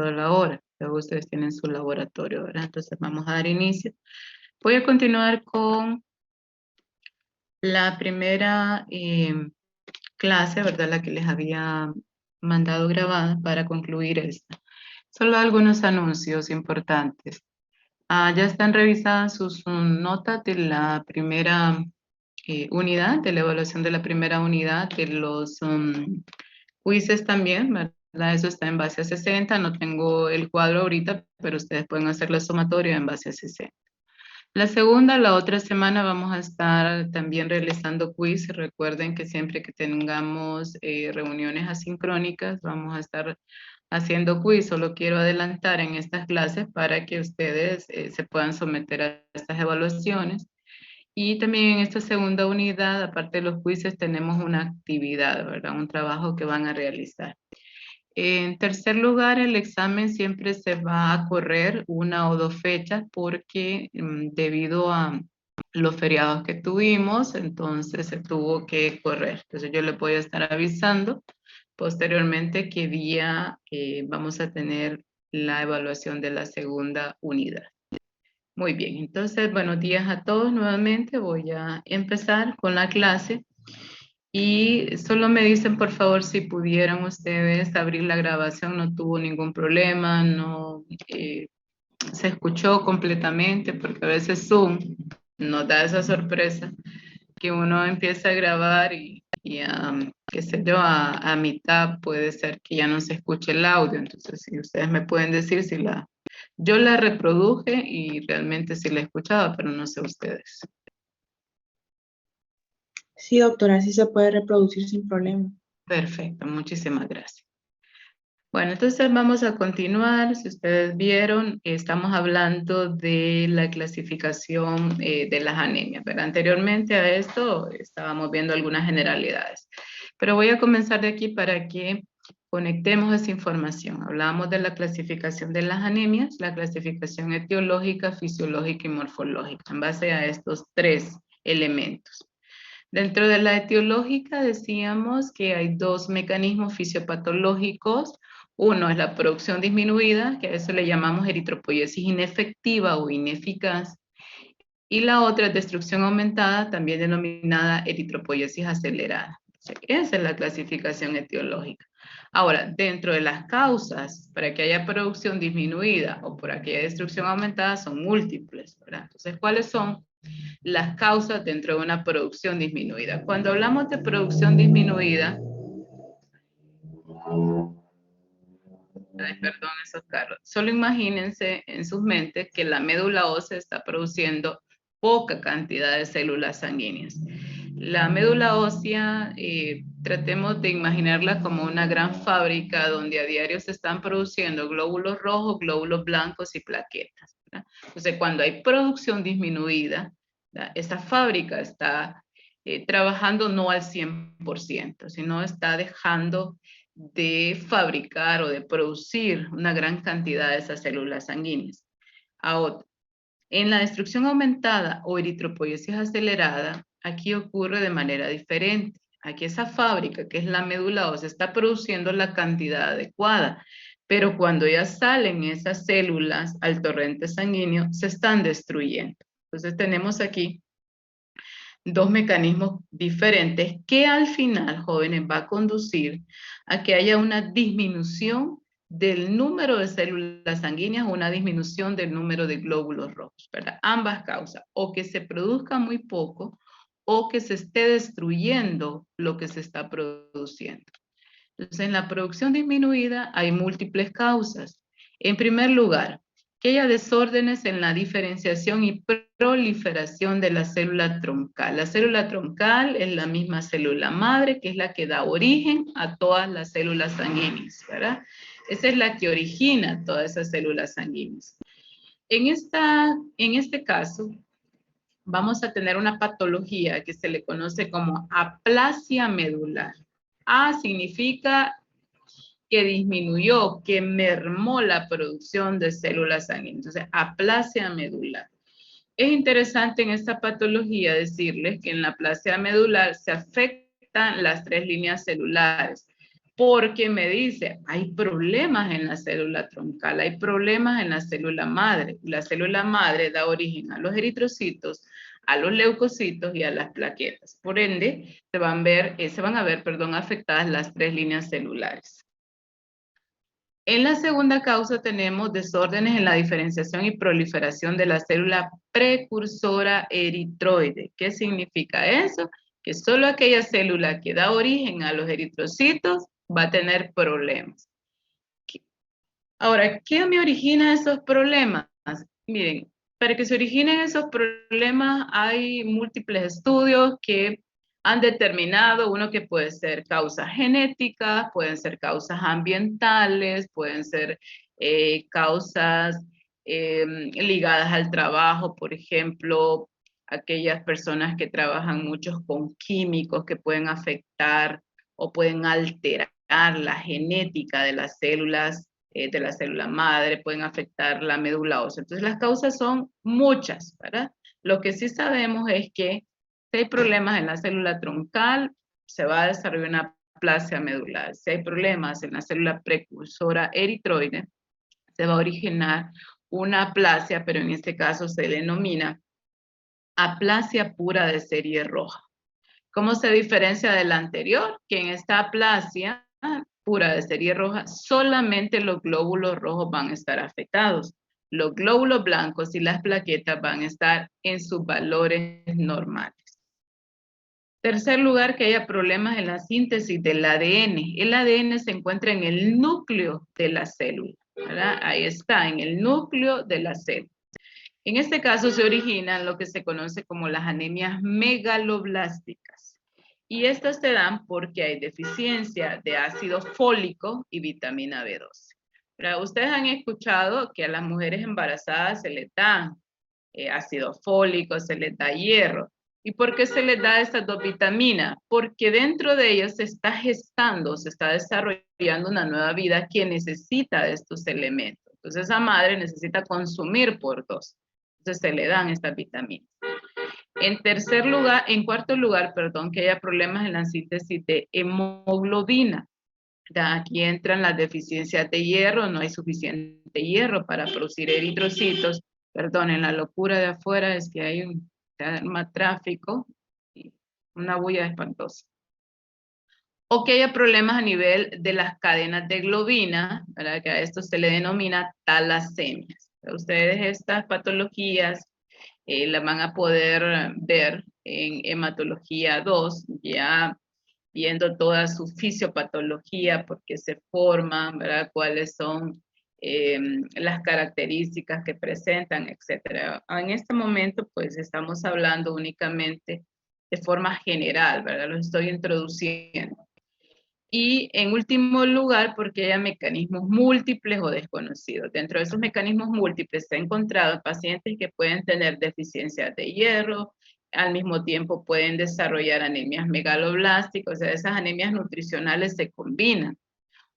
la hora. Luego ustedes tienen su laboratorio, ¿verdad? Entonces vamos a dar inicio. Voy a continuar con la primera clase, ¿verdad? La que les había mandado grabada para concluir esta. Solo algunos anuncios importantes. Ya están revisadas sus notas de la primera unidad, de la evaluación de la primera unidad, de los quizzes también, ¿verdad? Eso está en base a 60. No tengo el cuadro ahorita, pero ustedes pueden hacer la sumatoria en base a 60. La segunda, la otra semana vamos a estar también realizando quiz. Recuerden que siempre que tengamos reuniones asincrónicas, vamos a estar haciendo quiz. Solo quiero adelantar en estas clases para que ustedes se puedan someter a estas evaluaciones. Y también en esta segunda unidad, aparte de los quizzes, tenemos una actividad, ¿verdad? Un trabajo que van a realizar. En tercer lugar, el examen siempre se va a correr una o dos fechas porque debido a los feriados que tuvimos, entonces se tuvo que correr. Entonces yo le voy a estar avisando posteriormente qué día vamos a tener la evaluación de la segunda unidad. Muy bien, entonces buenos días a todos nuevamente. Voy a empezar con la clase. Y solo me dicen, por favor, si pudieran ustedes abrir la grabación, no tuvo ningún problema, no se escuchó completamente, porque a veces Zoom nos da esa sorpresa que uno empieza a grabar y qué sé yo, a mitad puede ser que ya no se escuche el audio. Entonces, si ustedes me pueden decir si yo la reproduje y realmente sí la escuchaba, pero no sé ustedes. Sí, doctora, sí se puede reproducir sin problema. Perfecto, muchísimas gracias. Bueno, entonces vamos a continuar. Si ustedes vieron, estamos hablando de la clasificación de las anemias, ¿verdad? Anteriormente a esto estábamos viendo algunas generalidades, pero voy a comenzar de aquí para que conectemos esa información. Hablamos de la clasificación de las anemias, la clasificación etiológica, fisiológica y morfológica, en base a estos tres elementos. Dentro de la etiológica decíamos que hay dos mecanismos fisiopatológicos. Uno es la producción disminuida, que a eso le llamamos eritropoiesis inefectiva o ineficaz. Y la otra es destrucción aumentada, también denominada eritropoiesis acelerada. Esa es la clasificación etiológica. Ahora, dentro de las causas para que haya producción disminuida o para que haya destrucción aumentada son múltiples, ¿verdad? Entonces, ¿cuáles son las causas dentro de una producción disminuida? Cuando hablamos de producción disminuida, perdón, esos carros, solo imagínense en sus mentes que la médula ósea está produciendo poca cantidad de células sanguíneas. La médula ósea, tratemos de imaginarla como una gran fábrica donde a diario se están produciendo glóbulos rojos, glóbulos blancos y plaquetas, ¿verdad? Entonces, cuando hay producción disminuida, ¿verdad? Esa fábrica está trabajando no al 100%, sino está dejando de fabricar o de producir una gran cantidad de esas células sanguíneas. Ahora, en la destrucción aumentada o eritropoiesis acelerada, aquí ocurre de manera diferente. Aquí esa fábrica, que es la médula ósea, está produciendo la cantidad adecuada, pero cuando ya salen esas células al torrente sanguíneo, se están destruyendo. Entonces tenemos aquí dos mecanismos diferentes que al final, jóvenes, va a conducir a que haya una disminución del número de células sanguíneas o una disminución del número de glóbulos rojos, ¿verdad? Ambas causas, o que se produzca muy poco o que se esté destruyendo lo que se está produciendo. Entonces, en la producción disminuida hay múltiples causas. En primer lugar, que haya desórdenes en la diferenciación y proliferación de la célula troncal. La célula troncal es la misma célula madre, que es la que da origen a todas las células sanguíneas, ¿verdad? Esa es la que origina todas esas células sanguíneas. En este caso, vamos a tener una patología que se le conoce como aplasia medular. A significa que disminuyó, que mermó la producción de células sanguíneas. Entonces, aplasia medular. Es interesante en esta patología decirles que en la aplasia medular se afectan las tres líneas celulares, porque me dice, hay problemas en la célula troncal, hay problemas en la célula madre. La célula madre da origen a los eritrocitos, a los leucocitos y a las plaquetas. Por ende, se van a ver, afectadas las 3 líneas celulares. En la segunda causa tenemos desórdenes en la diferenciación y proliferación de la célula precursora eritroide. ¿Qué significa eso? Que solo aquella célula que da origen a los eritrocitos va a tener problemas. Ahora, ¿qué me origina esos problemas? Miren, para que se originen esos problemas hay múltiples estudios que han determinado, uno que puede ser causas genéticas, pueden ser causas ambientales, pueden ser causas ligadas al trabajo, por ejemplo, aquellas personas que trabajan mucho con químicos que pueden afectar o pueden alterar la genética de las células, de la célula madre, pueden afectar la médula ósea. Entonces las causas son muchas, ¿verdad? Lo que sí sabemos es que si hay problemas en la célula troncal, se va a desarrollar una aplasia medular. Si hay problemas en la célula precursora eritroide, se va a originar una aplasia, pero en este caso se denomina aplasia pura de serie roja. ¿Cómo se diferencia de la anterior? Que en esta aplasia pura de serie roja, solamente los glóbulos rojos van a estar afectados. Los glóbulos blancos y las plaquetas van a estar en sus valores normales. Tercer lugar, que haya problemas en la síntesis del ADN. El ADN se encuentra en el núcleo de la célula, ¿verdad? Ahí está, en el núcleo de la célula. En este caso se originan lo que se conoce como las anemias megaloblásticas. Y estas se dan porque hay deficiencia de ácido fólico y vitamina B12. Pero ustedes han escuchado que a las mujeres embarazadas se les da ácido fólico, se les da hierro. ¿Y por qué se les da estas 2 vitaminas? Porque dentro de ellas se está gestando, se está desarrollando una nueva vida que necesita de estos elementos. Entonces esa madre necesita consumir por 2. Entonces se le dan estas vitaminas. En cuarto lugar, que haya problemas en la síntesis de hemoglobina. Aquí entran las deficiencias de hierro, no hay suficiente hierro para producir eritrocitos. Perdonen, la locura de afuera es que hay un tráfico y una bulla espantosa. O que haya problemas a nivel de las cadenas de globina, ¿verdad? Que a esto se le denomina talasemias. Ustedes estas patologías las van a poder ver en hematología 2, ya viendo toda su fisiopatología, por qué se forman, ¿verdad? Cuáles son las características que presentan, etcétera. En este momento, pues, estamos hablando únicamente de forma general, ¿verdad? Los estoy introduciendo. Y en último lugar, porque haya mecanismos múltiples o desconocidos. Dentro de esos mecanismos múltiples se ha encontrado pacientes que pueden tener deficiencias de hierro, al mismo tiempo pueden desarrollar anemias megaloblásticas, o sea, esas anemias nutricionales se combinan.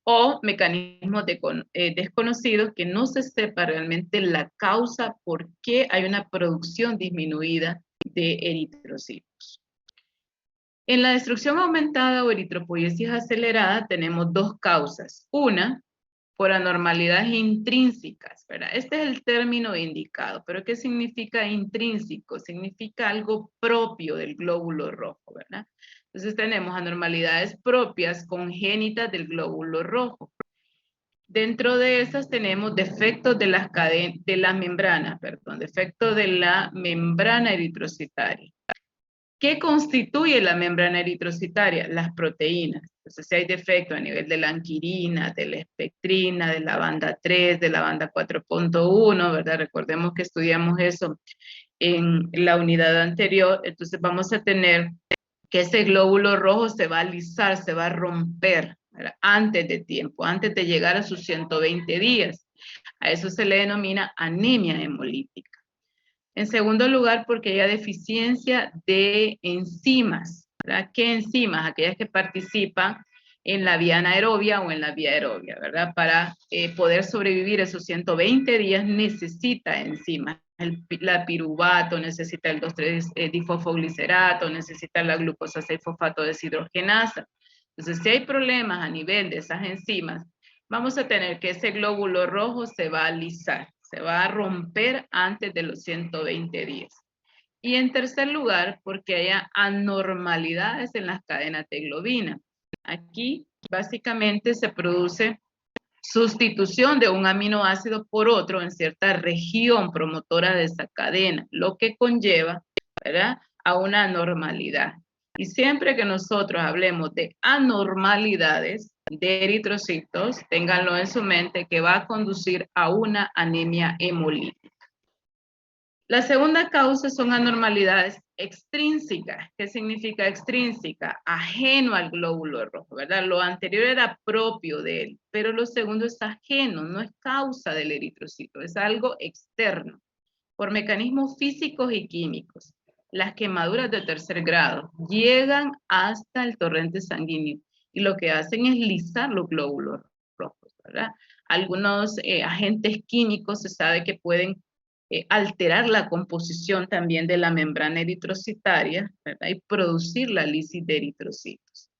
O mecanismos desconocidos que no se sepa realmente la causa por qué hay una producción disminuida de eritrocitos. En la destrucción aumentada o eritropoiesis acelerada tenemos 2 causas. Una, por anormalidades intrínsecas, ¿verdad? Este es el término indicado, pero ¿qué significa intrínseco? Significa algo propio del glóbulo rojo, ¿verdad? Entonces tenemos anormalidades propias congénitas del glóbulo rojo. Dentro de esas tenemos defectos de las membranas, defectos de la membrana eritrocitaria. ¿Qué constituye la membrana eritrocitaria? Las proteínas. Entonces, si hay defecto a nivel de la anquirina, de la espectrina, de la banda 3, de la banda 4.1, ¿verdad? Recordemos que estudiamos eso en la unidad anterior. Entonces, vamos a tener que ese glóbulo rojo se va a alisar, se va a romper, ¿verdad? Antes de tiempo, antes de llegar a sus 120 días. A eso se le denomina anemia hemolítica. En segundo lugar, porque haya deficiencia de enzimas, ¿verdad? ¿Qué enzimas? Aquellas que participan en la vía anaerobia o en la vía aerobia, ¿verdad? Para poder sobrevivir esos 120 días necesita enzimas. La piruvato, necesita el 2,3-difosfoglicerato, necesita la glucosa 6-fosfato deshidrogenasa. Entonces, si hay problemas a nivel de esas enzimas, vamos a tener que ese glóbulo rojo se va a alisar, se va a romper antes de los 120 días. Y en tercer lugar, porque haya anormalidades en las cadenas de globina. Aquí, básicamente, se produce sustitución de un aminoácido por otro en cierta región promotora de esa cadena, lo que conlleva, ¿verdad?, a una anormalidad. Y siempre que nosotros hablemos de anormalidades de eritrocitos, ténganlo en su mente que va a conducir a una anemia hemolítica. La segunda causa son anormalidades extrínsecas. ¿Qué significa extrínseca? Ajeno al glóbulo rojo, ¿verdad? Lo anterior era propio de él, pero lo segundo es ajeno, no es causa del eritrocito, es algo externo, por mecanismos físicos y químicos. Las quemaduras de tercer grado llegan hasta el torrente sanguíneo y lo que hacen es lisar los glóbulos rojos, ¿verdad? Algunos agentes químicos se sabe que pueden alterar la composición también de la membrana eritrocitaria, ¿verdad?, y producir la lisis de eritrocitos.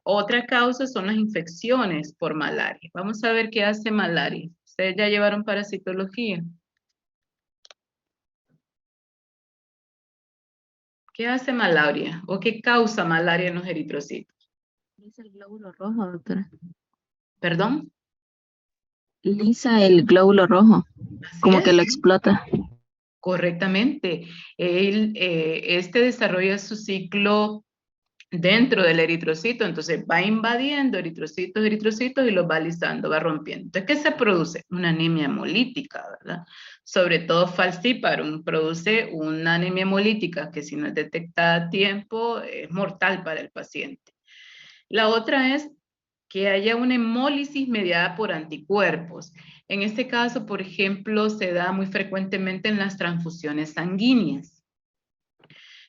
Otra causa son las infecciones por malaria. Vamos a ver qué hace malaria. ¿Ustedes ya llevaron parasitología? ¿Qué hace malaria o qué causa malaria en los eritrocitos? Lisa el glóbulo rojo, doctora. ¿Perdón? Lisa el glóbulo rojo, Así como es. que lo explota. Correctamente. Este desarrolla su ciclo dentro del eritrocito, entonces va invadiendo eritrocitos y los va lisando, va rompiendo. Entonces, ¿qué se produce? Una anemia hemolítica, ¿verdad? Sobre todo falciparum produce una anemia hemolítica que si no es detectada a tiempo es mortal para el paciente. La otra es que haya una hemólisis mediada por anticuerpos. En este caso, por ejemplo, se da muy frecuentemente en las transfusiones sanguíneas.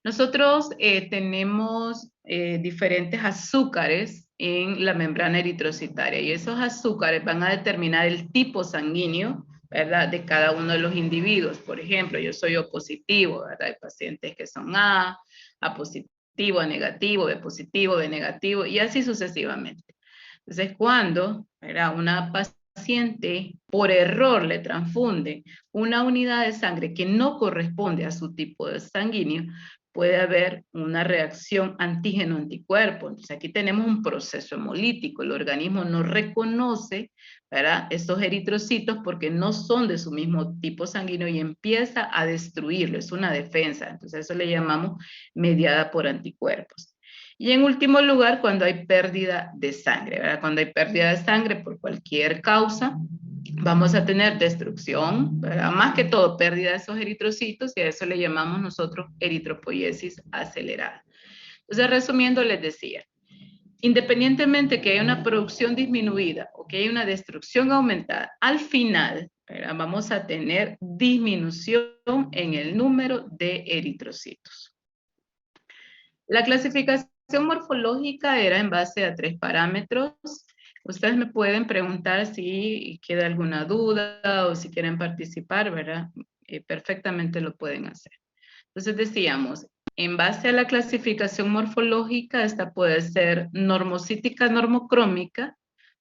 Nosotros tenemos diferentes azúcares en la membrana eritrocitaria y esos azúcares van a determinar el tipo sanguíneo, ¿verdad?, de cada uno de los individuos. Por ejemplo, yo soy O positivo, ¿verdad? Hay pacientes que son A positivo, A negativo, B positivo, B negativo y así sucesivamente. Entonces, cuando, ¿verdad?, una paciente por error le transfunde una unidad de sangre que no corresponde a su tipo de sanguíneo, puede haber una reacción antígeno-anticuerpo. Entonces aquí tenemos un proceso hemolítico. El organismo no reconoce, ¿verdad?, estos eritrocitos porque no son de su mismo tipo sanguíneo y empieza a destruirlo. Es una defensa. Entonces eso le llamamos mediada por anticuerpos. Y en último lugar, cuando hay pérdida de sangre, ¿verdad? Cuando hay pérdida de sangre por cualquier causa, vamos a tener destrucción, ¿verdad?, más que todo pérdida de esos eritrocitos y a eso le llamamos nosotros eritropoiesis acelerada. Entonces, resumiendo, les decía, independientemente que haya una producción disminuida o que haya una destrucción aumentada, al final, ¿verdad?, vamos a tener disminución en el número de eritrocitos. La clasificación morfológica era en base a 3 parámetros. Ustedes me pueden preguntar si queda alguna duda o si quieren participar, ¿verdad? Perfectamente lo pueden hacer. Entonces decíamos, en base a la clasificación morfológica, esta puede ser normocítica, normocrómica,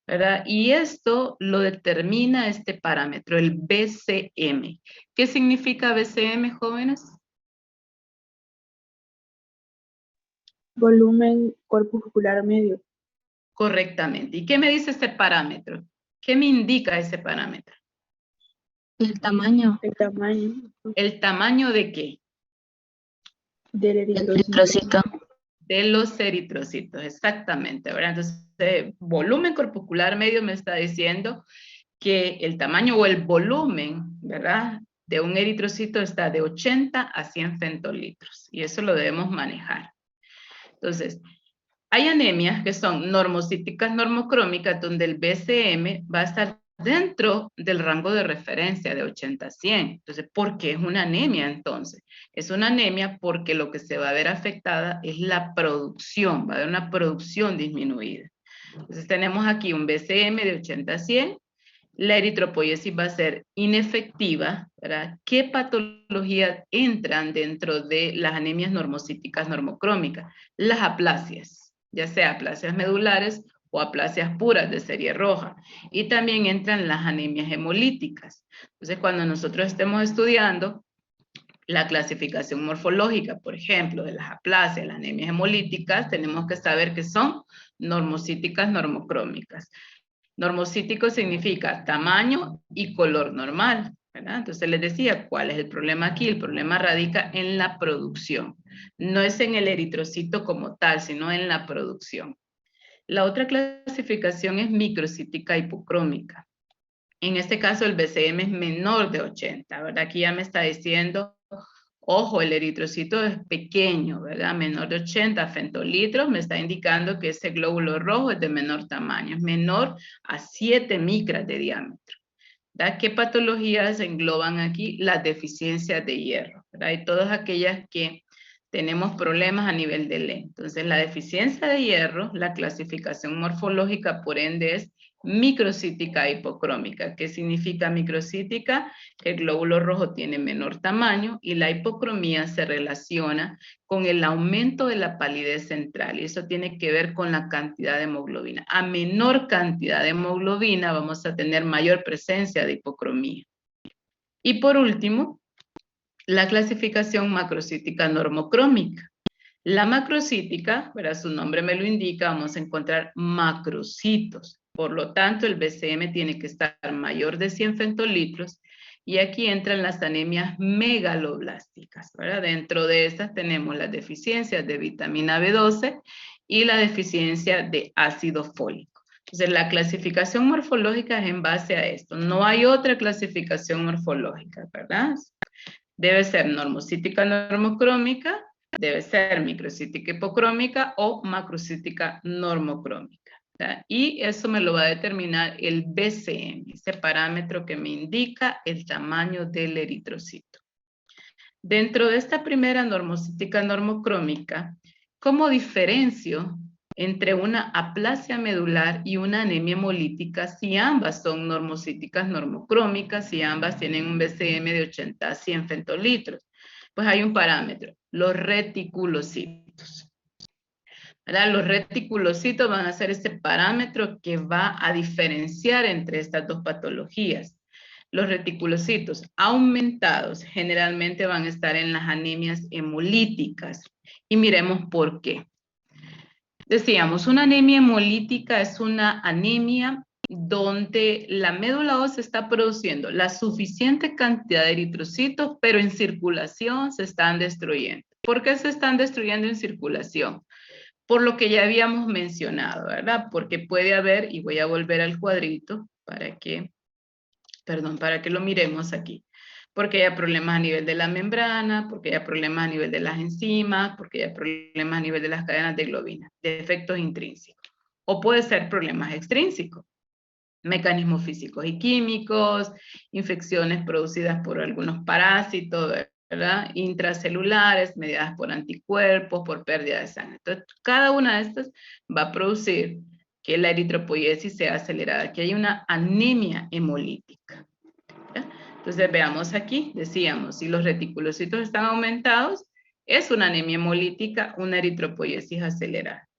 ¿verdad? Y esto lo determina este parámetro, el BCM. ¿Qué significa BCM, jóvenes? Volumen corpuscular medio. Correctamente. ¿Y qué me dice este parámetro? ¿Qué me indica ese parámetro? El tamaño El tamaño ¿El tamaño de qué? del del eritrocito. eritrocito. De los eritrocitos, exactamente, ¿verdad? Entonces, volumen corpuscular medio me está diciendo que el tamaño o el volumen, ¿verdad?, de un eritrocito está de 80 a 100 femtolitros y eso lo debemos manejar. Entonces, hay anemias que son normocíticas, normocrómicas, donde el BCM va a estar dentro del rango de referencia de 80 a 100. Entonces, ¿por qué es una anemia entonces? Es una anemia porque lo que se va a ver afectada es la producción, va a haber una producción disminuida. Entonces tenemos aquí un BCM de 80 a 100, la eritropoiesis va a ser inefectiva, ¿verdad? ¿Qué patologías entran dentro de las anemias normocíticas normocrómicas? Las aplasias. ya sea aplasias medulares o aplasias puras de serie roja. Y también entran las anemias hemolíticas. Entonces, cuando nosotros estemos estudiando la clasificación morfológica, por ejemplo, de las aplasias, las anemias hemolíticas, tenemos que saber que son normocíticas, normocrómicas. Normocítico significa tamaño y color normal, ¿verdad? Entonces les decía, ¿cuál es el problema aquí? El problema radica en la producción. No es en el eritrocito como tal, sino en la producción. La otra clasificación es microcítica hipocrómica. En este caso el BCM es menor de 80, ¿verdad? Aquí ya me está diciendo, ojo, el eritrocito es pequeño, ¿verdad? Menor de 80 femtolitros, me está indicando que ese glóbulo rojo es de menor tamaño, es menor a 7 micras de diámetro. ¿Verdad? ¿Qué patologías engloban aquí? Las deficiencias de hierro, ¿verdad? Y todas aquellas que tenemos problemas a nivel de lente. Entonces, la deficiencia de hierro, la clasificación morfológica, por ende, es microcítica hipocrómica. ¿Qué significa microcítica? Que el glóbulo rojo tiene menor tamaño y la hipocromía se relaciona con el aumento de la palidez central y eso tiene que ver con la cantidad de hemoglobina. A menor cantidad de hemoglobina vamos a tener mayor presencia de hipocromía. Y por último, la clasificación macrocítica normocrómica. La macrocítica, ¿verdad? Su nombre me lo indica, vamos a encontrar macrocitos. Por lo tanto, el BCM tiene que estar mayor de 100 femtolitros y aquí entran las anemias megaloblásticas, ¿verdad? Dentro de estas tenemos las deficiencias de vitamina B12 y la deficiencia de ácido fólico. Entonces, la clasificación morfológica es en base a esto. No hay otra clasificación morfológica, ¿verdad? Debe ser normocítica normocrómica, debe ser microcítica hipocrómica o macrocítica normocrómica. ¿Verdad? Y eso me lo va a determinar el BCM, ese parámetro que me indica el tamaño del eritrocito. Dentro de esta primera normocítica normocrómica, ¿cómo diferencio entre una aplasia medular y una anemia hemolítica si ambas son normocíticas normocrómicas, si ambas tienen un BCM de 80 a 100 femtolitros? Pues hay un parámetro, los reticulocitos. ¿Verdad? Los reticulocitos van a ser ese parámetro que va a diferenciar entre estas dos patologías. Los reticulocitos aumentados generalmente van a estar en las anemias hemolíticas. Y miremos por qué. Decíamos, una anemia hemolítica es una anemia donde la médula ósea está produciendo la suficiente cantidad de eritrocitos, pero en circulación se están destruyendo. ¿Por qué se están destruyendo en circulación? Por lo que ya habíamos mencionado, ¿verdad? Porque puede haber, y voy a volver al cuadrito para que lo miremos aquí. Porque hay problemas a nivel de la membrana, porque hay problemas a nivel de las enzimas, porque hay problemas a nivel de las cadenas de globina, de efectos intrínsecos. O puede ser problemas extrínsecos, mecanismos físicos y químicos, infecciones producidas por algunos parásitos, ¿verdad? Intracelulares, mediadas por anticuerpos, por pérdida de sangre. Entonces, cada una de estas va a producir que la eritropoiesis sea acelerada, que hay una anemia hemolítica. ¿Ya? Entonces veamos aquí, decíamos, si los reticulocitos están aumentados, es una anemia hemolítica, una eritropoiesis acelerada.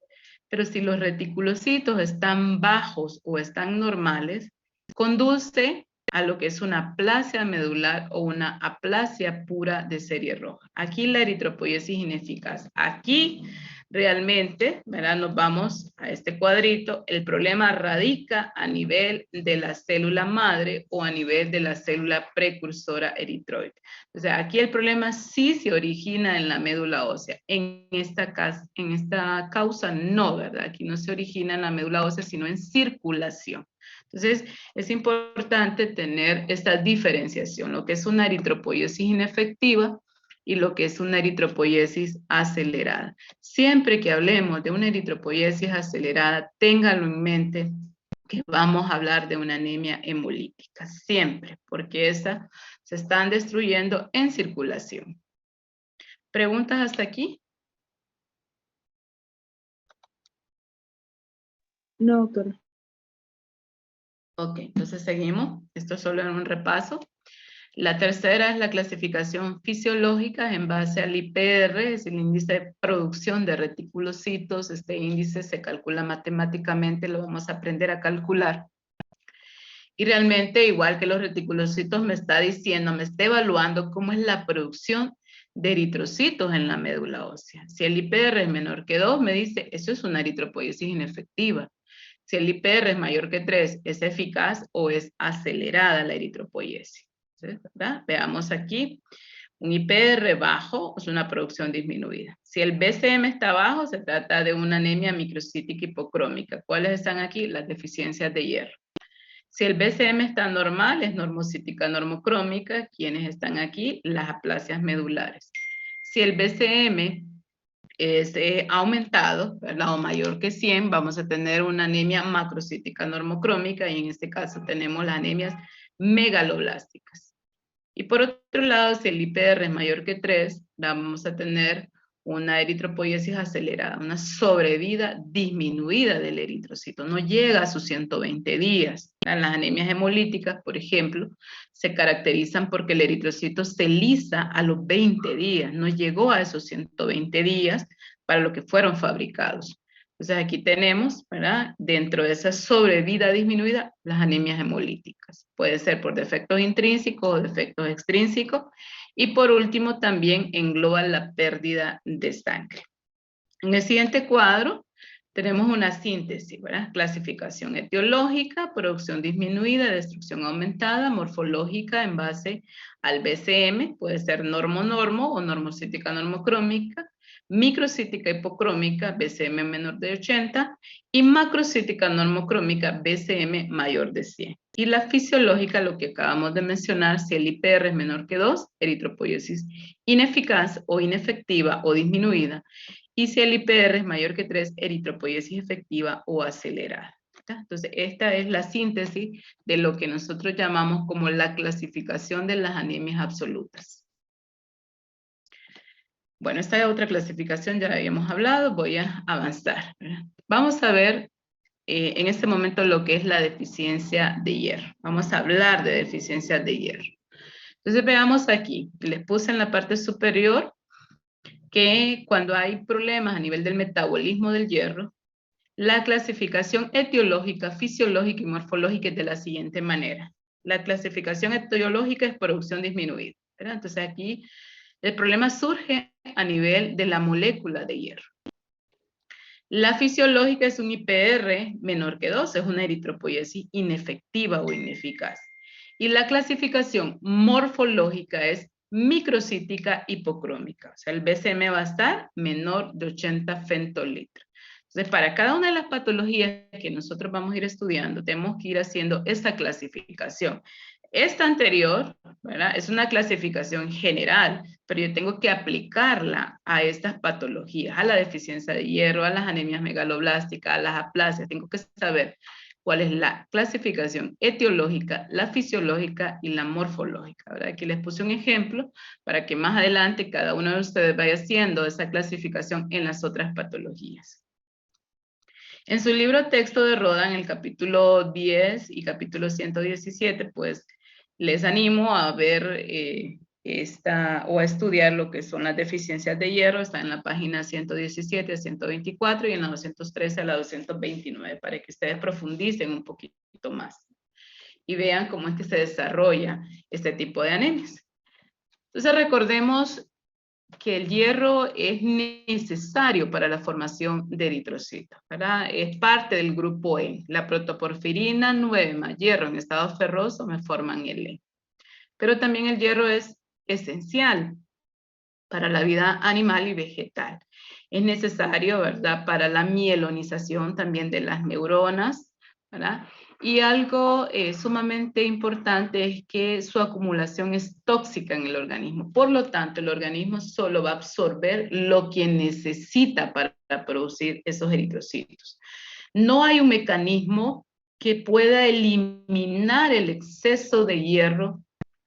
Pero si los reticulocitos están bajos o están normales, conduce a lo que es una aplasia medular o una aplasia pura de serie roja. Aquí la eritropoiesis ineficaz. Aquí realmente, ¿verdad? Nos vamos a este cuadrito, el problema radica a nivel de la célula madre o a nivel de la célula precursora eritroide. O sea, aquí el problema sí se origina en la médula ósea. En esta causa no, ¿verdad? Aquí no se origina en la médula ósea, sino en circulación. Entonces, es importante tener esta diferenciación, lo que es una eritropoiesis inefectiva y lo que es una eritropoiesis acelerada. Siempre que hablemos de una eritropoiesis acelerada, téngalo en mente que vamos a hablar de una anemia hemolítica, siempre, porque esa se están destruyendo en circulación. ¿Preguntas hasta aquí? No, doctora. Ok, entonces seguimos. Esto solo es un repaso. La tercera es la clasificación fisiológica en base al IPR, es el índice de producción de reticulocitos. Este índice se calcula matemáticamente, lo vamos a aprender a calcular. Y realmente, igual que los reticulocitos, me está diciendo, me está evaluando cómo es la producción de eritrocitos en la médula ósea. Si el IPR es menor que 2, me dice, eso es una eritropoiesis inefectiva. Si el IPR es mayor que 3, ¿es eficaz o es acelerada la eritropoiesis? ¿Sí? ¿Verdad? Veamos aquí. Un IPR bajo es una producción disminuida. Si el BCM está bajo, se trata de una anemia microcítica hipocrómica. ¿Cuáles están aquí? Las deficiencias de hierro. Si el BCM está normal, es normocítica normocrómica. ¿Quiénes están aquí? Las aplasias medulares. Si el BCM es aumentado, ¿verdad? O mayor que 100, vamos a tener una anemia macrocítica normocrómica y en este caso tenemos las anemias megaloblásticas. Y por otro lado, si el IPR es mayor que 3, vamos a tener una eritropoiesis acelerada, una sobrevida disminuida del eritrocito. No llega a sus 120 días. Las anemias hemolíticas, por ejemplo, se caracterizan porque el eritrocito se lisa a los 20 días. No llegó a esos 120 días para lo que fueron fabricados. Entonces aquí tenemos, ¿verdad? Dentro de esa sobrevida disminuida, las anemias hemolíticas. Puede ser por defectos intrínsecos o defectos extrínsecos. Y por último también engloba la pérdida de sangre. En el siguiente cuadro tenemos una síntesis, ¿verdad? Clasificación etiológica, producción disminuida, destrucción aumentada, morfológica en base al BCM, puede ser normo-normo o normocítica normocrómica, microcítica hipocrómica, BCM menor de 80, y macrocítica normocrómica, BCM mayor de 100. Y la fisiológica, lo que acabamos de mencionar, si el IPR es menor que 2, eritropoiesis ineficaz o inefectiva o disminuida, y si el IPR es mayor que 3, eritropoiesis efectiva o acelerada. Entonces, esta es la síntesis de lo que nosotros llamamos como la clasificación de las anemias absolutas. Bueno, esta es otra clasificación, ya la habíamos hablado, voy a avanzar. Vamos a ver en este momento lo que es la deficiencia de hierro. Vamos a hablar de deficiencia de hierro. Entonces veamos aquí, les puse en la parte superior que cuando hay problemas a nivel del metabolismo del hierro, la clasificación etiológica, fisiológica y morfológica es de la siguiente manera. La clasificación etiológica es producción disminuida, ¿verdad? Entonces aquí el problema surge a nivel de la molécula de hierro. La fisiológica es un IPR menor que 2, es una eritropoiesis inefectiva o ineficaz. Y la clasificación morfológica es microcítica hipocrómica. O sea, el BCM va a estar menor de 80 femtolitros. Entonces, para cada una de las patologías que nosotros vamos a ir estudiando, tenemos que ir haciendo esta clasificación. Esta anterior, ¿verdad? Es una clasificación general, pero yo tengo que aplicarla a estas patologías, a la deficiencia de hierro, a las anemias megaloblásticas, a las aplasias. Tengo que saber cuál es la clasificación etiológica, la fisiológica y la morfológica, ¿verdad? Aquí les puse un ejemplo para que más adelante cada uno de ustedes vaya haciendo esa clasificación en las otras patologías. En su libro texto de Rodan, el capítulo 10 y capítulo 117, pues les animo a ver o a estudiar lo que son las deficiencias de hierro. Está en la página 117 a 124 y en la 213 a la 229 para que ustedes profundicen un poquito más y vean cómo es que se desarrolla este tipo de anemias. Entonces recordemos que el hierro es necesario para la formación de eritrocitos, ¿verdad? Es parte del grupo E. La protoporfirina 9 más hierro en estado ferroso me forman el E. Pero también el hierro es esencial para la vida animal y vegetal. Es necesario, ¿verdad?, para la mielonización también de las neuronas, ¿verdad? Y algo sumamente importante es que su acumulación es tóxica en el organismo. Por lo tanto, el organismo solo va a absorber lo que necesita para producir esos eritrocitos. No hay un mecanismo que pueda eliminar el exceso de hierro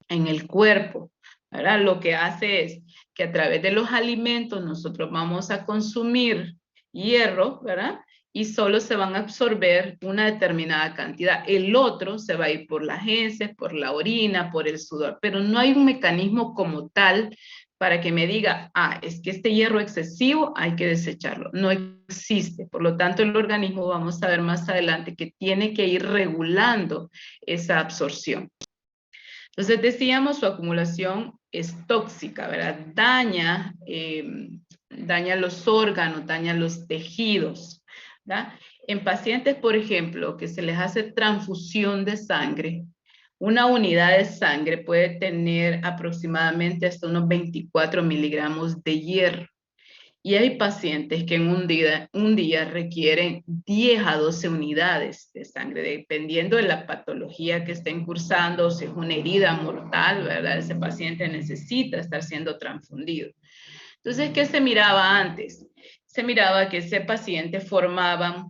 en el cuerpo, ¿verdad? Lo que hace es que a través de los alimentos nosotros vamos a consumir hierro, ¿verdad? Y solo se van a absorber una determinada cantidad. El otro se va a ir por las heces, por la orina, por el sudor, pero no hay un mecanismo como tal para que me diga, ah, es que este hierro excesivo hay que desecharlo. No existe. Por lo tanto, el organismo, vamos a ver más adelante, que tiene que ir regulando esa absorción. Entonces decíamos, su acumulación es tóxica, ¿verdad? Daña los órganos, daña los tejidos, ¿verdad? En pacientes, por ejemplo, que se les hace transfusión de sangre, una unidad de sangre puede tener aproximadamente hasta unos 24 miligramos de hierro. Y hay pacientes que en un día requieren 10 a 12 unidades de sangre, dependiendo de la patología que estén cursando, si es una herida mortal, ¿verdad? Ese paciente necesita estar siendo transfundido. Entonces, ¿qué se miraba antes? Se miraba que ese paciente formaba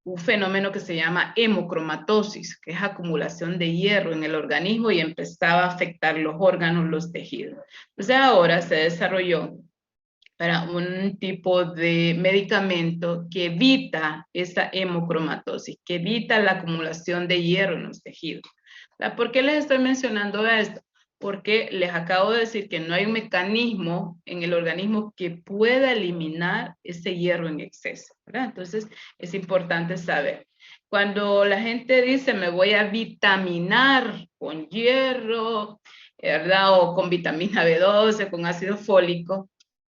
un fenómeno que se llama hemocromatosis, que es acumulación de hierro en el organismo y empezaba a afectar los órganos, los tejidos. Entonces ahora se desarrolló para un tipo de medicamento que evita esa hemocromatosis, que evita la acumulación de hierro en los tejidos. ¿Por qué les estoy mencionando esto? Porque les acabo de decir que no hay un mecanismo en el organismo que pueda eliminar ese hierro en exceso, ¿verdad? Entonces es importante saber. Cuando la gente dice me voy a vitaminar con hierro, ¿verdad? O con vitamina B12, con ácido fólico,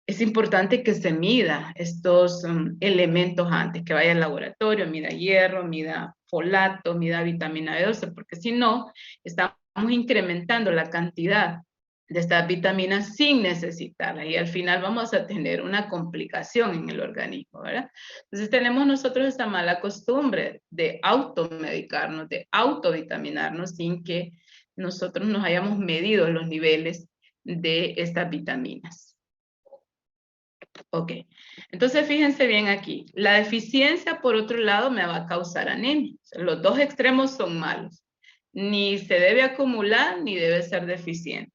es importante que se mida estos elementos antes, que vaya al laboratorio, mida hierro, mida folato, mida vitamina B12, porque si no, estamos incrementando la cantidad de estas vitaminas sin necesitarlas y al final vamos a tener una complicación en el organismo, ¿verdad? Entonces tenemos nosotros esta mala costumbre de automedicarnos, de autovitaminarnos sin que nosotros nos hayamos medido los niveles de estas vitaminas. Ok, entonces fíjense bien aquí. La deficiencia, por otro lado, me va a causar anemia. Los dos extremos son malos. Ni se debe acumular, ni debe ser deficiente.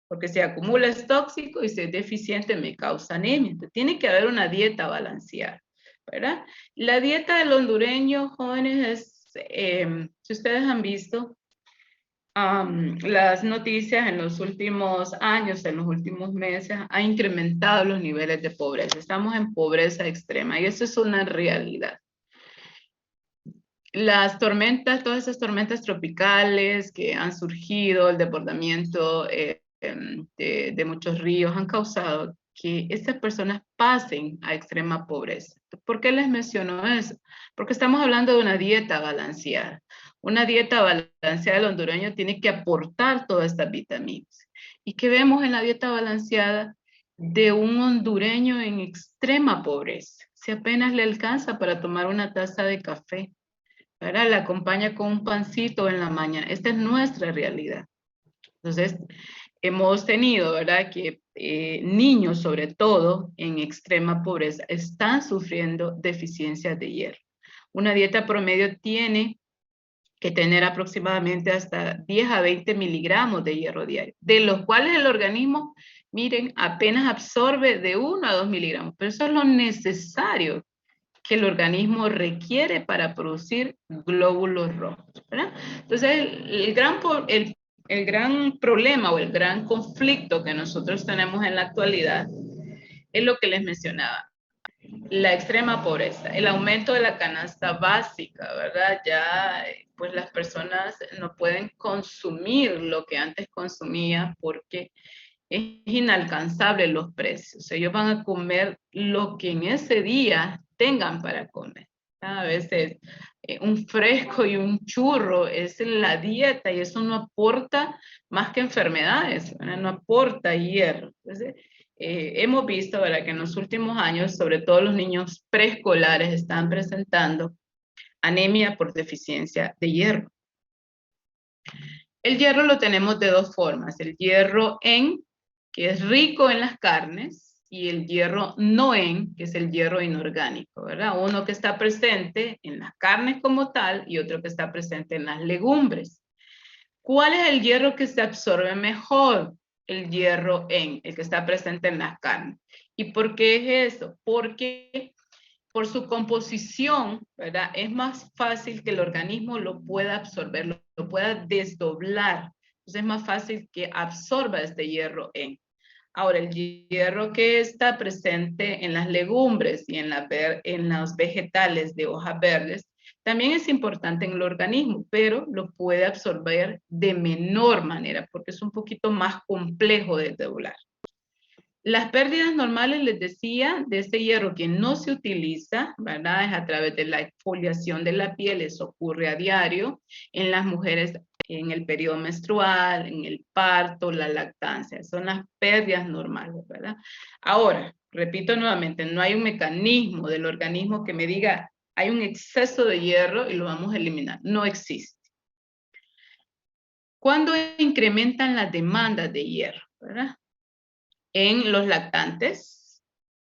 Porque si acumula es tóxico y si es deficiente me causa anemia. Entonces tiene que haber una dieta balanceada, ¿verdad? La dieta del hondureño, jóvenes, si ustedes han visto, las noticias en los últimos años, en los últimos meses, ha incrementado los niveles de pobreza. Estamos en pobreza extrema y eso es una realidad. Las tormentas, todas esas tormentas tropicales que han surgido, el desbordamiento de muchos ríos, han causado que estas personas pasen a extrema pobreza. ¿Por qué les menciono eso? Porque estamos hablando de una dieta balanceada. Una dieta balanceada del hondureño tiene que aportar todas estas vitaminas. ¿Y qué vemos en la dieta balanceada de un hondureño en extrema pobreza? Si apenas le alcanza para tomar una taza de café, ¿verdad? La acompaña con un pancito en la mañana. Esta es nuestra realidad. Entonces, hemos tenido, ¿verdad? Que niños, sobre todo en extrema pobreza, están sufriendo deficiencias de hierro. Una dieta promedio tiene que tener aproximadamente hasta 10 a 20 miligramos de hierro diario, de los cuales el organismo, miren, apenas absorbe de 1 a 2 miligramos, pero eso es lo necesario que el organismo requiere para producir glóbulos rojos, ¿verdad? Entonces, el gran problema o el gran conflicto que nosotros tenemos en la actualidad es lo que les mencionaba. La extrema pobreza, el aumento de la canasta básica, ¿verdad? Ya pues las personas no pueden consumir lo que antes consumía porque es inalcanzable los precios. Ellos van a comer lo que en ese día tengan para comer. A veces un fresco y un churro es la dieta y eso no aporta más que enfermedades, ¿verdad? No aporta hierro. Entonces, hemos visto, ¿verdad?, que en los últimos años, sobre todo los niños preescolares están presentando anemia por deficiencia de hierro. El hierro lo tenemos de dos formas, el hierro que es rico en las carnes, y el hierro no en, que es el hierro inorgánico, ¿verdad? Uno que está presente en las carnes como tal y otro que está presente en las legumbres. ¿Cuál es el hierro que se absorbe mejor? El hierro el que está presente en las carnes. ¿Y por qué es eso? Porque por su composición, ¿verdad? Es más fácil que el organismo lo pueda absorber, lo pueda desdoblar. Entonces es más fácil que absorba este hierro en. Ahora, el hierro que está presente en las legumbres y en los vegetales de hojas verdes también es importante en el organismo, pero lo puede absorber de menor manera porque es un poquito más complejo de desdoblar. Las pérdidas normales, les decía, de este hierro que no se utiliza, ¿verdad? Es a través de la exfoliación de la piel, eso ocurre a diario en las mujeres en el periodo menstrual, en el parto, la lactancia. Son las pérdidas normales, ¿verdad? Ahora, repito nuevamente, no hay un mecanismo del organismo que me diga hay un exceso de hierro y lo vamos a eliminar. No existe. ¿Cuándo incrementan las demandas de hierro? ¿Verdad? En los lactantes,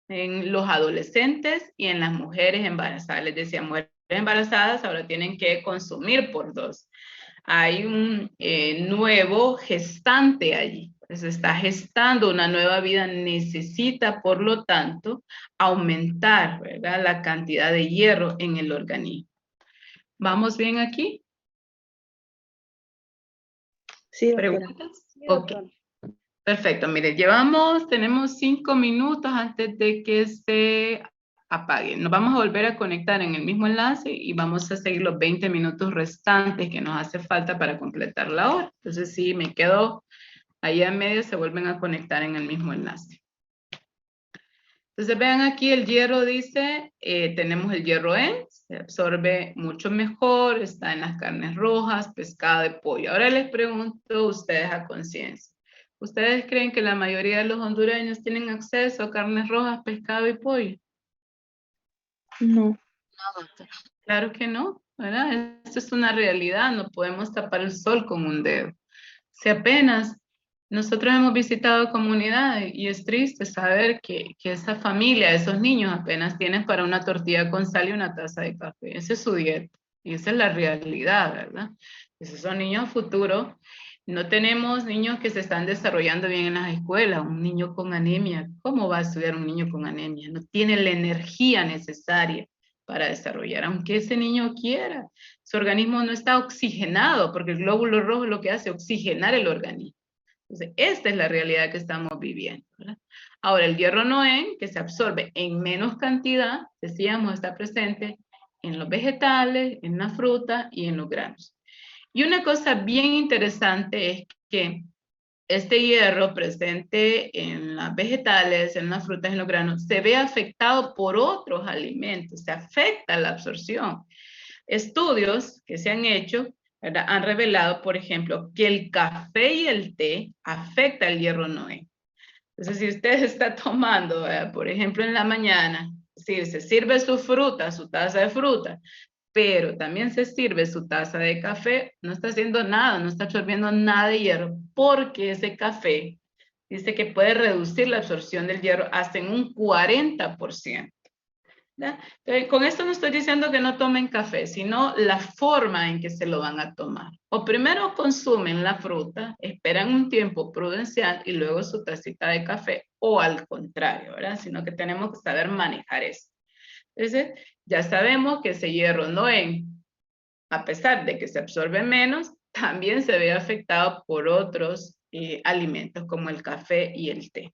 en los adolescentes y en las mujeres embarazadas. Les decía, mujeres embarazadas ahora tienen que consumir por 2. Hay un nuevo gestante allí. Se está gestando una nueva vida, necesita, por lo tanto, aumentar, ¿verdad?, la cantidad de hierro en el organismo. ¿Vamos bien aquí? Sí, doctora. ¿Preguntas? Ok. Perfecto, mire, tenemos 5 minutos antes de que se apague. Nos vamos a volver a conectar en el mismo enlace y vamos a seguir los 20 minutos restantes que nos hace falta para completar la hora. Entonces, si me quedo ahí a medio, se vuelven a conectar en el mismo enlace. Entonces, vean aquí el hierro dice, tenemos el hierro se absorbe mucho mejor, está en las carnes rojas, pescado y pollo. Ahora les pregunto a ustedes a conciencia. ¿Ustedes creen que la mayoría de los hondureños tienen acceso a carnes rojas, pescado y pollo? No. No, doctora. Claro que no, ¿verdad? Esto es una realidad, no podemos tapar el sol con un dedo. Si apenas nosotros hemos visitado comunidades y es triste saber que esa familia, esos niños apenas tienen para una tortilla con sal y una taza de café. Esa es su dieta y esa es la realidad, ¿verdad? Esos son niños futuros. No tenemos niños que se están desarrollando bien en las escuelas. Un niño con anemia, ¿cómo va a estudiar un niño con anemia? No tiene la energía necesaria para desarrollar, aunque ese niño quiera. Su organismo no está oxigenado, porque el glóbulo rojo lo que hace es oxigenar el organismo. Entonces, esta es la realidad que estamos viviendo, ¿verdad? Ahora, el hierro noén, que se absorbe en menos cantidad, decíamos, está presente en los vegetales, en la fruta y en los granos. Y una cosa bien interesante es que este hierro presente en las vegetales, en las frutas, en los granos, se ve afectado por otros alimentos, se afecta la absorción. Estudios que se han hecho, ¿verdad?, han revelado, por ejemplo, que el café y el té afecta el hierro noén. Entonces, si usted está tomando, por ejemplo, en la mañana, si se sirve su fruta, su taza de fruta, pero también se sirve su taza de café, no está haciendo nada, no está absorbiendo nada de hierro, porque ese café dice que puede reducir la absorción del hierro hasta en un 40%. Entonces, con esto no estoy diciendo que no tomen café, sino la forma en que se lo van a tomar. O primero consumen la fruta, esperan un tiempo prudencial y luego su tacita de café, o al contrario, ¿verdad? Sino que tenemos que saber manejar eso. Entonces, ya sabemos que ese hierro noén, a pesar de que se absorbe menos, también se ve afectado por otros alimentos como el café y el té.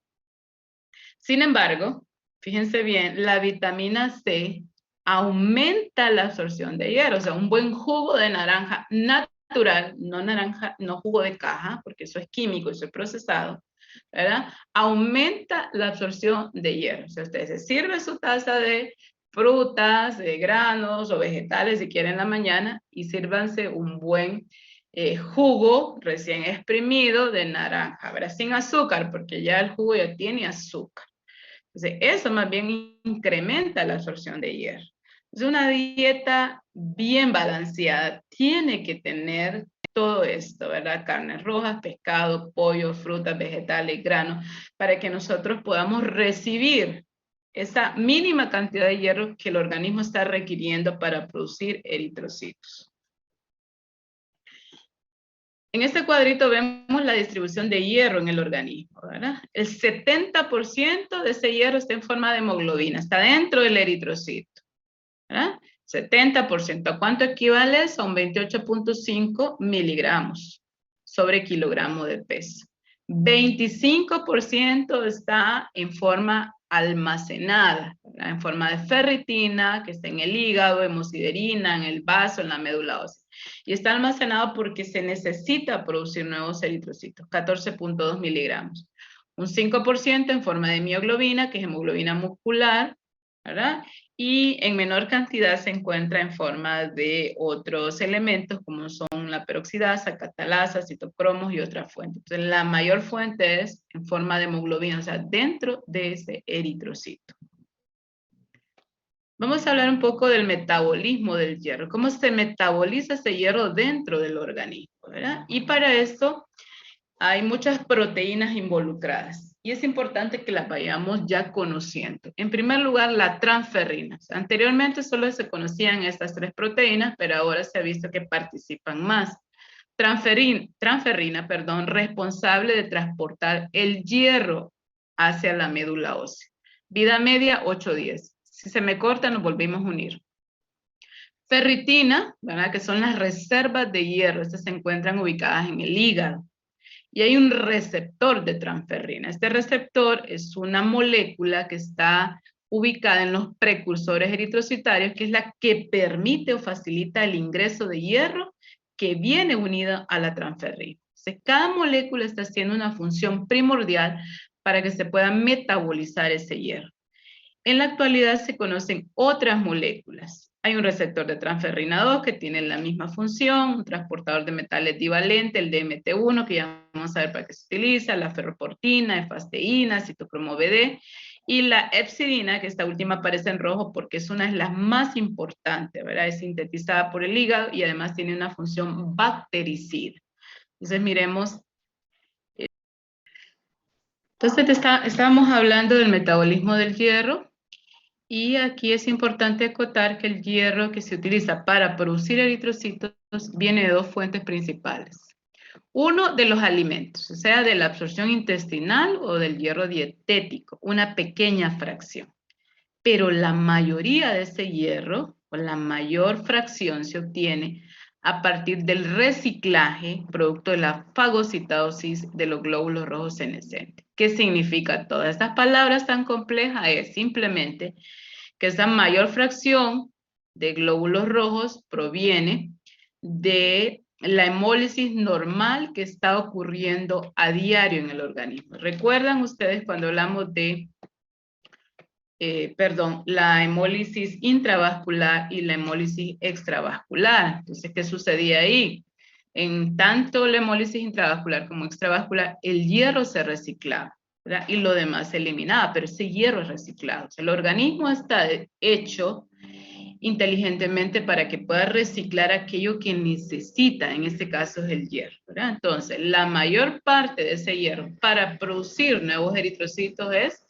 Sin embargo, fíjense bien, la vitamina C aumenta la absorción de hierro. O sea, un buen jugo de naranja natural, no jugo de caja, porque eso es químico, eso es procesado, ¿verdad? Aumenta la absorción de hierro. O sea, usted se sirve su taza de frutas, de granos o vegetales si quieren en la mañana y sírvanse un buen jugo recién exprimido de naranja, ¿verdad? Sin azúcar, porque ya el jugo ya tiene azúcar. Entonces, eso más bien incrementa la absorción de hierro. Entonces, una dieta bien balanceada tiene que tener todo esto, ¿verdad? Carnes rojas, pescado, pollo, frutas, vegetales, granos, para que nosotros podamos recibir esa mínima cantidad de hierro que el organismo está requiriendo para producir eritrocitos. En este cuadrito vemos la distribución de hierro en el organismo, ¿verdad? El 70% de ese hierro está en forma de hemoglobina, está dentro del eritrocito, ¿verdad? 70%. ¿A cuánto equivale eso? A un 28.5 miligramos sobre kilogramo de peso. 25% está en forma almacenada, ¿verdad? En forma de ferritina, que está en el hígado, hemosiderina, en el vaso, en la médula ósea. Y está almacenado porque se necesita producir nuevos eritrocitos, 14.2 miligramos. Un 5% en forma de mioglobina, que es hemoglobina muscular, ¿verdad? Y en menor cantidad se encuentra en forma de otros elementos como son la peroxidasa, catalasa, citocromos y otras fuentes. Entonces la mayor fuente es en forma de hemoglobina, o sea, dentro de ese eritrocito. Vamos a hablar un poco del metabolismo del hierro, cómo se metaboliza ese hierro dentro del organismo, ¿verdad? Y para esto hay muchas proteínas involucradas y es importante que las vayamos ya conociendo. En primer lugar, la transferrina. Anteriormente solo se conocían estas 3 proteínas, pero ahora se ha visto que participan más. Transferrina, responsable de transportar el hierro hacia la médula ósea. Vida media, 8 días. Si se me corta, nos volvimos a unir. Ferritina, ¿verdad? Que son las reservas de hierro. Estas se encuentran ubicadas en el hígado. Y hay un receptor de transferrina. Este receptor es una molécula que está ubicada en los precursores eritrocitarios, que es la que permite o facilita el ingreso de hierro que viene unida a la transferrina. Entonces, cada molécula está haciendo una función primordial para que se pueda metabolizar ese hierro. En la actualidad se conocen otras moléculas. Hay un receptor de transferrina 2 que tiene la misma función, un transportador de metales divalente, el DMT1, que ya vamos a ver para qué se utiliza, la ferroportina, efasteína, citocromo BD, y la epsidina, que esta última aparece en rojo porque es una de las más importantes, ¿verdad? Es sintetizada por el hígado y además tiene una función bactericida. Entonces miremos. Entonces estábamos hablando del metabolismo del hierro. Y aquí es importante acotar que el hierro que se utiliza para producir eritrocitos viene de 2 fuentes principales. Uno, de los alimentos, o sea, de la absorción intestinal o del hierro dietético, una pequeña fracción. Pero la mayoría de ese hierro, o la mayor fracción, se obtiene a partir del reciclaje, producto de la fagocitosis de los glóbulos rojos senescentes. ¿Qué significa todas estas palabras tan complejas? Es simplemente que esa mayor fracción de glóbulos rojos proviene de la hemólisis normal que está ocurriendo a diario en el organismo. ¿Recuerdan ustedes cuando hablamos de la hemólisis intravascular y la hemólisis extravascular? Entonces, ¿qué sucedía ahí? En tanto la hemólisis intravascular como extravascular, el hierro se reciclaba, ¿verdad? Y lo demás se eliminaba, pero ese hierro es reciclado. O sea, el organismo está hecho inteligentemente para que pueda reciclar aquello que necesita, en este caso es el hierro, ¿verdad? Entonces, la mayor parte de ese hierro para producir nuevos eritrocitos es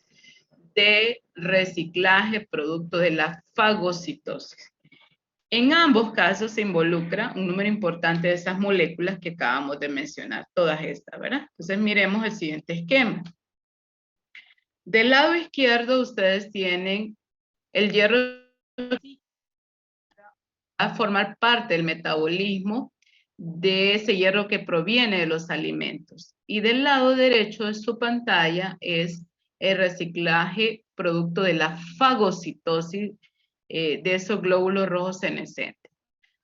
de reciclaje producto de la fagocitosis. En ambos casos se involucra un número importante de esas moléculas que acabamos de mencionar, todas estas, ¿verdad? Entonces miremos el siguiente esquema. Del lado izquierdo ustedes tienen el hierro a formar parte del metabolismo de ese hierro que proviene de los alimentos. Y del lado derecho de su pantalla es el reciclaje producto de la fagocitosis de esos glóbulos rojos senescentes.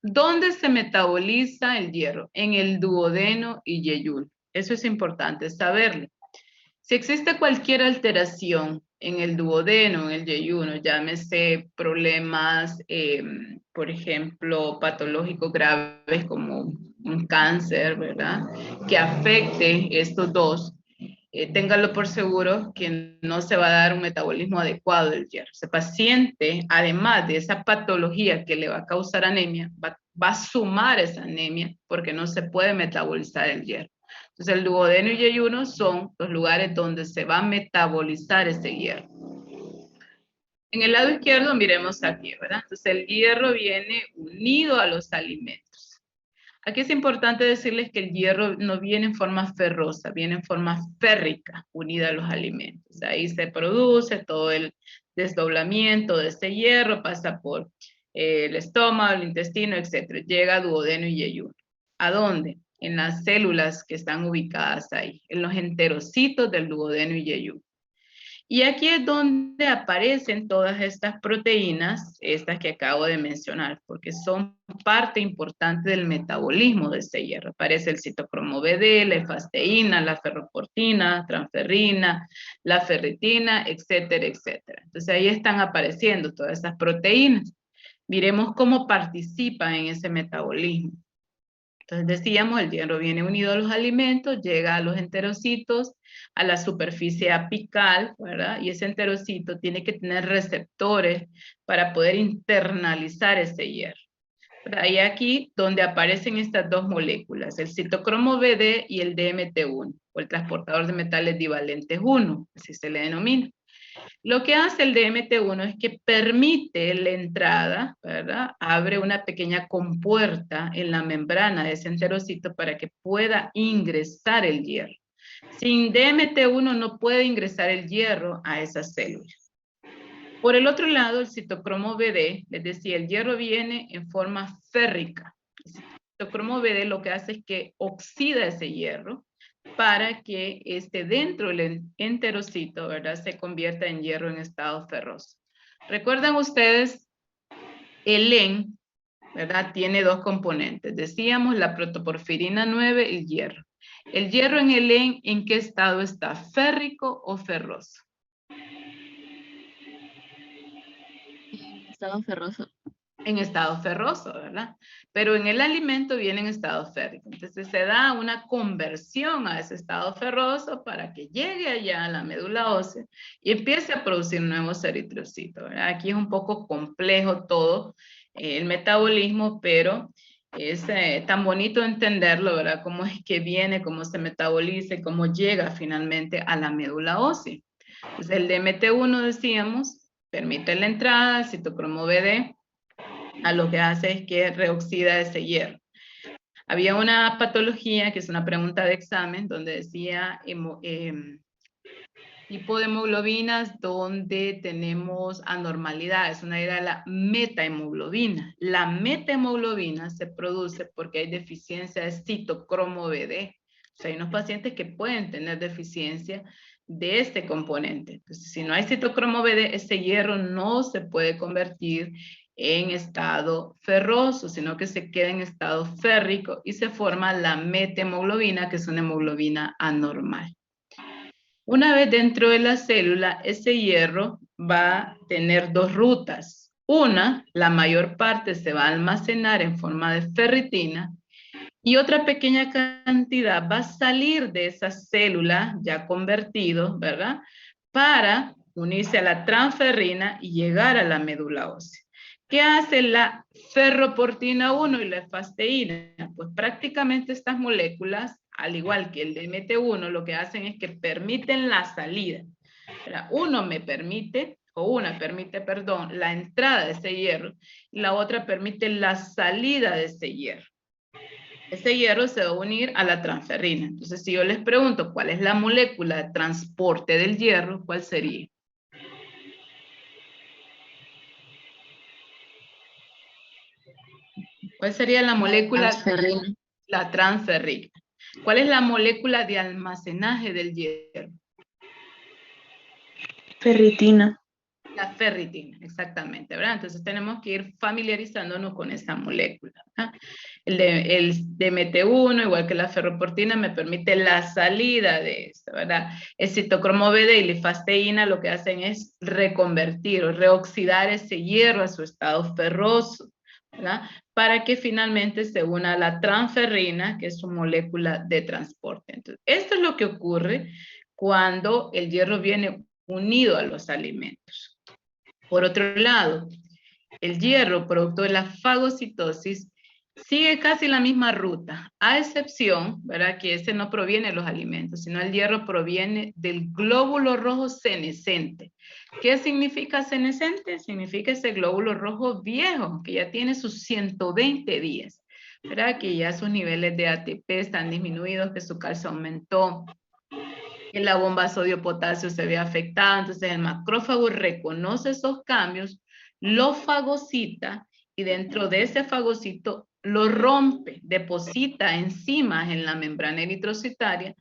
¿Dónde se metaboliza el hierro? En el duodeno y yeyuno. Eso es importante saberlo. Si existe cualquier alteración en el duodeno, en el yeyuno, llámese problemas, por ejemplo, patológicos graves como un cáncer, ¿verdad? Que afecte estos dos, téngalo por seguro que no se va a dar un metabolismo adecuado del hierro. Ese paciente, además de esa patología que le va a causar anemia, va a sumar esa anemia porque no se puede metabolizar el hierro. Entonces el duodeno y yeyuno son los lugares donde se va a metabolizar ese hierro. En el lado izquierdo miremos aquí, ¿verdad? Entonces el hierro viene unido a los alimentos. Aquí es importante decirles que el hierro no viene en forma ferrosa, viene en forma férrica, unida a los alimentos. Ahí se produce todo el desdoblamiento de este hierro, pasa por el estómago, el intestino, etc. Llega a duodeno y yeyuno. ¿A dónde? En las células que están ubicadas ahí, en los enterocitos del duodeno y yeyuno. Y aquí es donde aparecen todas estas proteínas, estas que acabo de mencionar, porque son parte importante del metabolismo de este hierro. Aparece el citocromo BD, la efasteína, la ferroportina, transferrina, la ferritina, etcétera, etcétera. Entonces ahí están apareciendo todas estas proteínas. Miremos cómo participan en ese metabolismo. Entonces decíamos, el hierro viene unido a los alimentos, llega a los enterocitos, a la superficie apical, ¿verdad? Y ese enterocito tiene que tener receptores para poder internalizar ese hierro. Ahí aquí donde aparecen estas dos moléculas, el citocromo BD y el DMT1, o el transportador de metales divalentes 1, así se le denomina. Lo que hace el DMT1 es que permite la entrada, ¿verdad? Abre una pequeña compuerta en la membrana de ese enterocito para que pueda ingresar el hierro. Sin DMT1 no puede ingresar el hierro a esas células. Por el otro lado, el citocromo BD, les decía, el hierro viene en forma férrica. El citocromo BD lo que hace es que oxida ese hierro para que dentro del enterocito, ¿verdad?, se convierta en hierro en estado ferroso. ¿Recuerdan ustedes? El EN, ¿verdad?, tiene dos componentes. Decíamos la protoporfirina 9 y el hierro. ¿El hierro en el EN en qué estado está? ¿Férrico o ferroso? Estado ferroso. En estado ferroso, ¿verdad? Pero en el alimento viene en estado férrico. Entonces se da una conversión a ese estado ferroso para que llegue allá a la médula ósea y empiece a producir nuevos eritrocitos, ¿verdad? Aquí es un poco complejo todo el metabolismo, pero es tan bonito entenderlo, ¿verdad? Cómo es que viene, cómo se metaboliza y cómo llega finalmente a la médula ósea. Entonces el DMT1, decíamos, permite la entrada al citocromo BD, a lo que hace es que reoxida ese hierro. Había una patología, que es una pregunta de examen, donde decía tipo de hemoglobinas donde tenemos anormalidades. Una era la metahemoglobina. La metahemoglobina se produce porque hay deficiencia de citocromo BD. O sea, hay unos pacientes que pueden tener deficiencia de este componente. Entonces, si no hay citocromo BD, ese hierro no se puede convertir en estado ferroso, sino que se queda en estado férrico y se forma la metahemoglobina, que es una hemoglobina anormal. Una vez dentro de la célula, ese hierro va a tener dos rutas. Una, la mayor parte se va a almacenar en forma de ferritina y otra pequeña cantidad va a salir de esa célula ya convertido, ¿verdad?, para unirse a la transferrina y llegar a la médula ósea. ¿Qué hace la ferroportina 1 y la efasteína? Pues prácticamente estas moléculas, al igual que el DMT1, lo que hacen es que permiten la salida. Una permite, perdón, la entrada de ese hierro y la otra permite la salida de ese hierro. Ese hierro se va a unir a la transferrina. Entonces, si yo les pregunto cuál es la molécula de transporte del hierro, ¿cuál sería? ¿Cuál sería la molécula? Transferrina. La transferrina. ¿Cuál es la molécula de almacenaje del hierro? Ferritina. La ferritina, exactamente, ¿verdad? Entonces tenemos que ir familiarizándonos con esta molécula, ¿verdad? El DMT1, igual que la ferroportina, me permite la salida de esto, ¿verdad? El citocromo BD y la efasteína lo que hacen es reconvertir o reoxidar ese hierro a su estado ferroso, ¿verdad?, para que finalmente se una a la transferrina, que es su molécula de transporte. Entonces, esto es lo que ocurre cuando el hierro viene unido a los alimentos. Por otro lado, el hierro, producto de la fagocitosis, sigue casi la misma ruta, a excepción, ¿verdad?, que ese no proviene de los alimentos, sino el hierro proviene del glóbulo rojo senescente. ¿Qué significa senescente? Significa ese glóbulo rojo viejo, que ya tiene sus 120 días. ¿verdad? Que ya sus niveles de ATP están disminuidos, que su calcio aumentó, que la bomba sodio-potasio se ve afectada. Entonces el macrófago reconoce esos cambios, lo fagocita y dentro de ese fagocito lo rompe, deposita enzimas en la membrana eritrocitaria,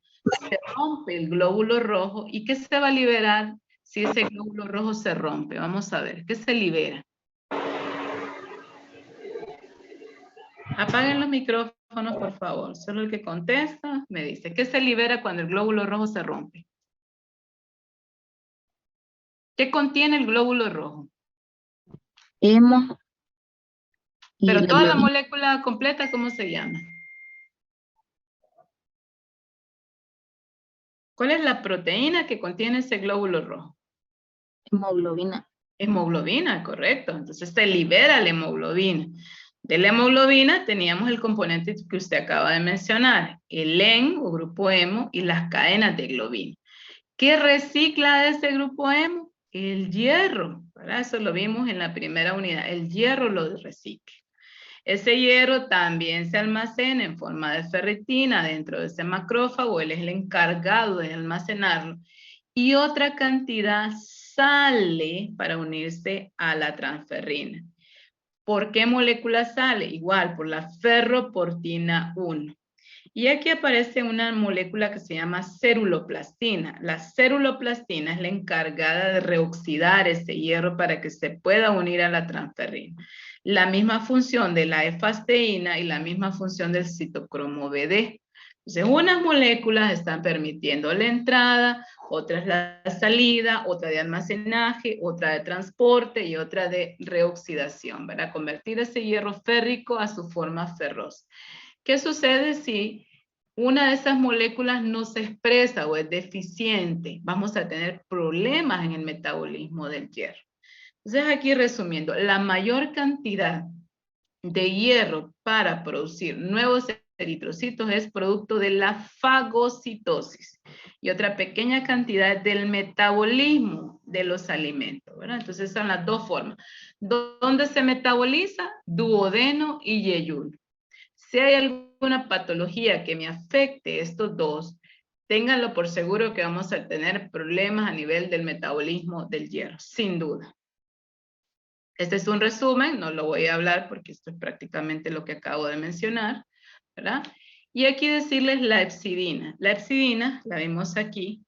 se rompe el glóbulo rojo. ¿Y qué se va a liberar si ese glóbulo rojo se rompe? Vamos a ver, ¿qué se libera? Apaguen los micrófonos, por favor. Solo el que contesta me dice, ¿qué se libera cuando el glóbulo rojo se rompe? ¿Qué contiene el glóbulo rojo? Hemo y Pero la toda la globina. molécula completa, ¿cómo se llama? ¿Cuál es la proteína que contiene ese glóbulo rojo? Hemoglobina. Hemoglobina, correcto. Entonces se libera la hemoglobina. De la hemoglobina teníamos el componente que usted acaba de mencionar, el EN o grupo hemo y las cadenas de globina. ¿Qué recicla de ese grupo hemo? El hierro. Para eso lo vimos en la primera unidad. El hierro lo recicla. Ese hierro también se almacena en forma de ferritina dentro de ese macrófago. Él es el encargado de almacenarlo. Y otra cantidad sale para unirse a la transferrina. ¿Por qué molécula sale? Igual, por la ferroportina 1. Y aquí aparece una molécula que se llama ceruloplastina. La ceruloplastina es la encargada de reoxidar ese hierro para que se pueda unir a la transferrina. La misma función de la efasteína y la misma función del citocromo BD. Entonces, unas moléculas están permitiendo la entrada, otras la salida, otra de almacenaje, otra de transporte y otra de reoxidación, para convertir ese hierro férrico a su forma ferrosa. ¿Qué sucede si una de esas moléculas no se expresa o es deficiente? Vamos a tener problemas en el metabolismo del hierro. Entonces aquí resumiendo, la mayor cantidad de hierro para producir nuevos eritrocitos es producto de la fagocitosis y otra pequeña cantidad del metabolismo de los alimentos, ¿verdad? Entonces son las dos formas. ¿Dónde se metaboliza? Duodeno y yeyuno. Si hay alguna patología que me afecte estos dos, ténganlo por seguro que vamos a tener problemas a nivel del metabolismo del hierro, sin duda. Este es un resumen, no lo voy a hablar porque esto es prácticamente lo que acabo de mencionar, ¿verdad? Y aquí decirles la hepcidina. La hepcidina, la vemos aquí,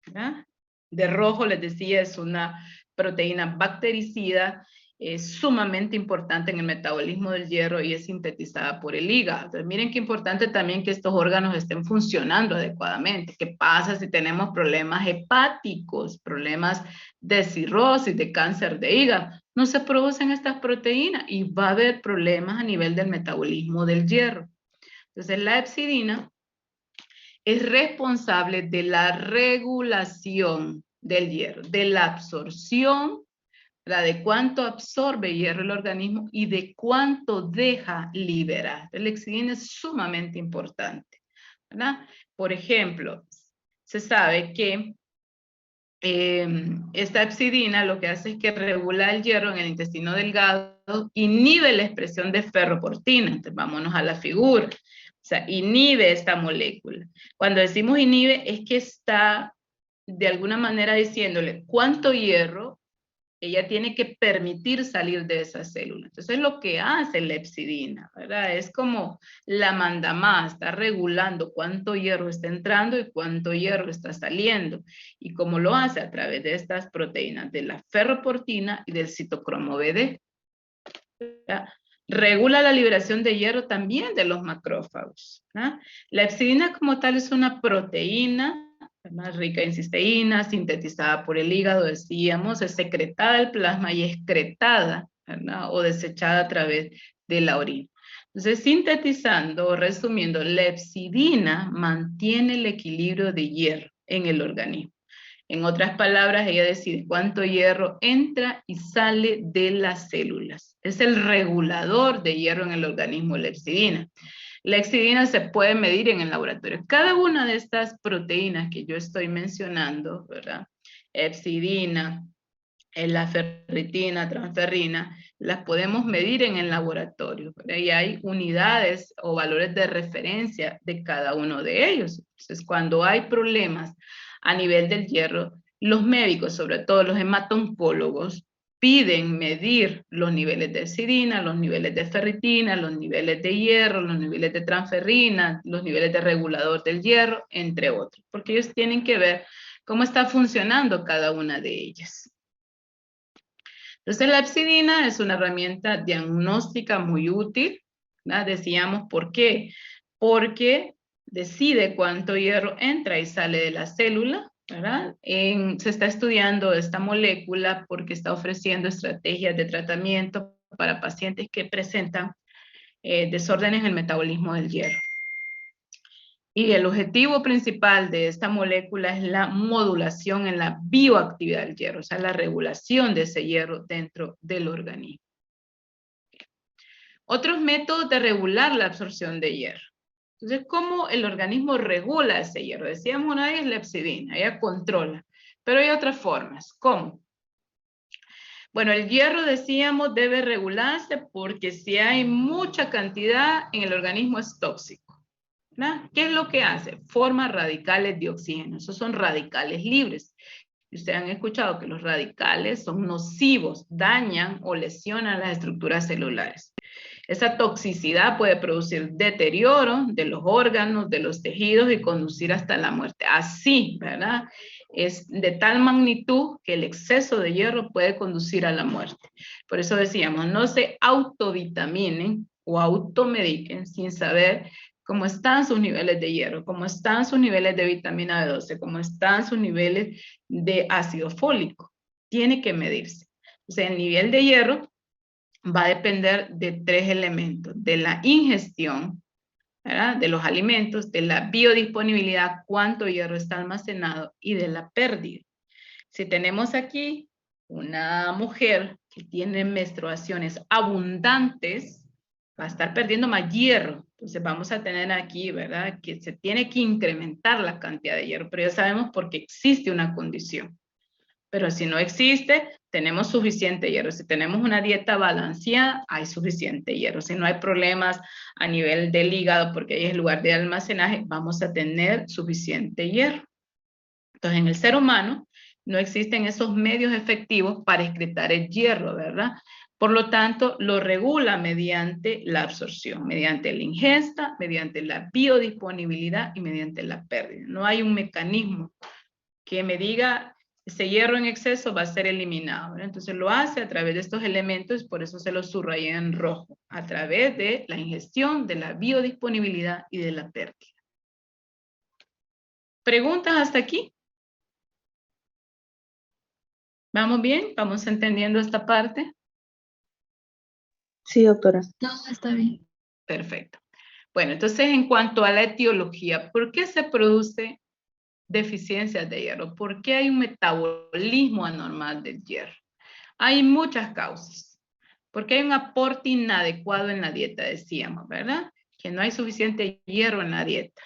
¿verdad? De rojo les decía, es una proteína bactericida, es sumamente importante en el metabolismo del hierro y es sintetizada por el hígado. Entonces, miren qué importante también que estos órganos estén funcionando adecuadamente. ¿Qué pasa si tenemos problemas hepáticos, problemas de cirrosis, de cáncer de hígado? No se producen estas proteínas y va a haber problemas a nivel del metabolismo del hierro. Entonces, la hepcidina es responsable de la regulación del hierro, de la absorción, de cuánto absorbe hierro el organismo y de cuánto deja liberar. La hepcidina es sumamente importante, ¿verdad? Por ejemplo, se sabe que esta hepcidina lo que hace es que regula el hierro en el intestino delgado, inhibe la expresión de ferroportina. Entonces, vámonos a la figura. O sea, inhibe esta molécula. Cuando decimos inhibe, es que está de alguna manera diciéndole cuánto hierro ella tiene que permitir salir de esa célula. Entonces, lo que hace la hepcidina, ¿verdad? Es como la mandamás, está regulando cuánto hierro está entrando y cuánto hierro está saliendo. Y cómo lo hace a través de estas proteínas, de la ferroportina y del citocromo BD. ¿Verdad? Regula la liberación de hierro también de los macrófagos. ¿Verdad? La hepcidina como tal es una proteína más rica en cisteína, sintetizada por el hígado, decíamos, es secretada al plasma y excretada, ¿verdad? O desechada a través de la orina. Entonces, sintetizando o resumiendo, la hepcidina mantiene el equilibrio de hierro en el organismo. En otras palabras, ella decide cuánto hierro entra y sale de las células. Es el regulador de hierro en el organismo, la hepcidina. La hepcidina se puede medir en el laboratorio. Cada una de estas proteínas que yo estoy mencionando, ¿verdad? Hepcidina, la ferritina, transferrina, las podemos medir en el laboratorio, ¿verdad? Y hay unidades o valores de referencia de cada uno de ellos. Entonces, cuando hay problemas a nivel del hierro, los médicos, sobre todo los hematoncólogos, piden medir los niveles de acidina, los niveles de ferritina, los niveles de hierro, los niveles de transferrina, los niveles de regulador del hierro, entre otros, porque ellos tienen que ver cómo está funcionando cada una de ellas. Entonces la epsidina es una herramienta diagnóstica muy útil, ¿verdad? Decíamos, ¿por qué? Porque decide cuánto hierro entra y sale de la célula, ¿verdad? Se está estudiando esta molécula porque está ofreciendo estrategias de tratamiento para pacientes que presentan desórdenes en el metabolismo del hierro. Y el objetivo principal de esta molécula es la modulación en la bioactividad del hierro, o sea, la regulación de ese hierro dentro del organismo. Otros métodos de regular la absorción de hierro. Entonces, ¿cómo el organismo regula ese hierro? Decíamos una vez la epsidina, ella controla, pero hay otras formas. ¿Cómo? Bueno, el hierro, decíamos, debe regularse porque si hay mucha cantidad en el organismo es tóxico. ¿Verdad? ¿Qué es lo que hace? Forma radicales de oxígeno. Esos son radicales libres. Ustedes han escuchado que los radicales son nocivos, dañan o lesionan las estructuras celulares. Esa toxicidad puede producir deterioro de los órganos, de los tejidos y conducir hasta la muerte. Así, ¿verdad? Es de tal magnitud que el exceso de hierro puede conducir a la muerte. Por eso decíamos, no se autovitaminen o automediquen sin saber cómo están sus niveles de hierro, cómo están sus niveles de vitamina B12, cómo están sus niveles de ácido fólico. Tiene que medirse. O sea, el nivel de hierro va a depender de 3 elementos, de la ingestión, ¿verdad? De los alimentos, de la biodisponibilidad, cuánto hierro está almacenado y de la pérdida. Si tenemos aquí una mujer que tiene menstruaciones abundantes, va a estar perdiendo más hierro. Entonces vamos a tener aquí, ¿verdad? Que se tiene que incrementar la cantidad de hierro, pero ya sabemos porque existe una condición. Pero si no existe, tenemos suficiente hierro. Si tenemos una dieta balanceada, hay suficiente hierro. Si no hay problemas a nivel del hígado, porque ahí es el lugar de almacenaje, vamos a tener suficiente hierro. Entonces, en el ser humano no existen esos medios efectivos para excretar el hierro, ¿verdad? Por lo tanto, lo regula mediante la absorción, mediante la ingesta, mediante la biodisponibilidad y mediante la pérdida. No hay un mecanismo que me diga ese hierro en exceso va a ser eliminado, ¿verdad? Entonces lo hace a través de estos elementos, por eso se los subrayé en rojo, a través de la ingestión, de la biodisponibilidad y de la pérdida. ¿Preguntas hasta aquí? ¿Vamos bien? ¿Vamos entendiendo esta parte? Sí, doctora. No, está bien. Perfecto. Bueno, entonces en cuanto a la etiología, ¿por qué se produce deficiencias de hierro? ¿Por qué hay un metabolismo anormal del hierro? Hay muchas causas. Porque hay un aporte inadecuado en la dieta, decíamos, ¿verdad? Que no hay suficiente hierro en la dieta,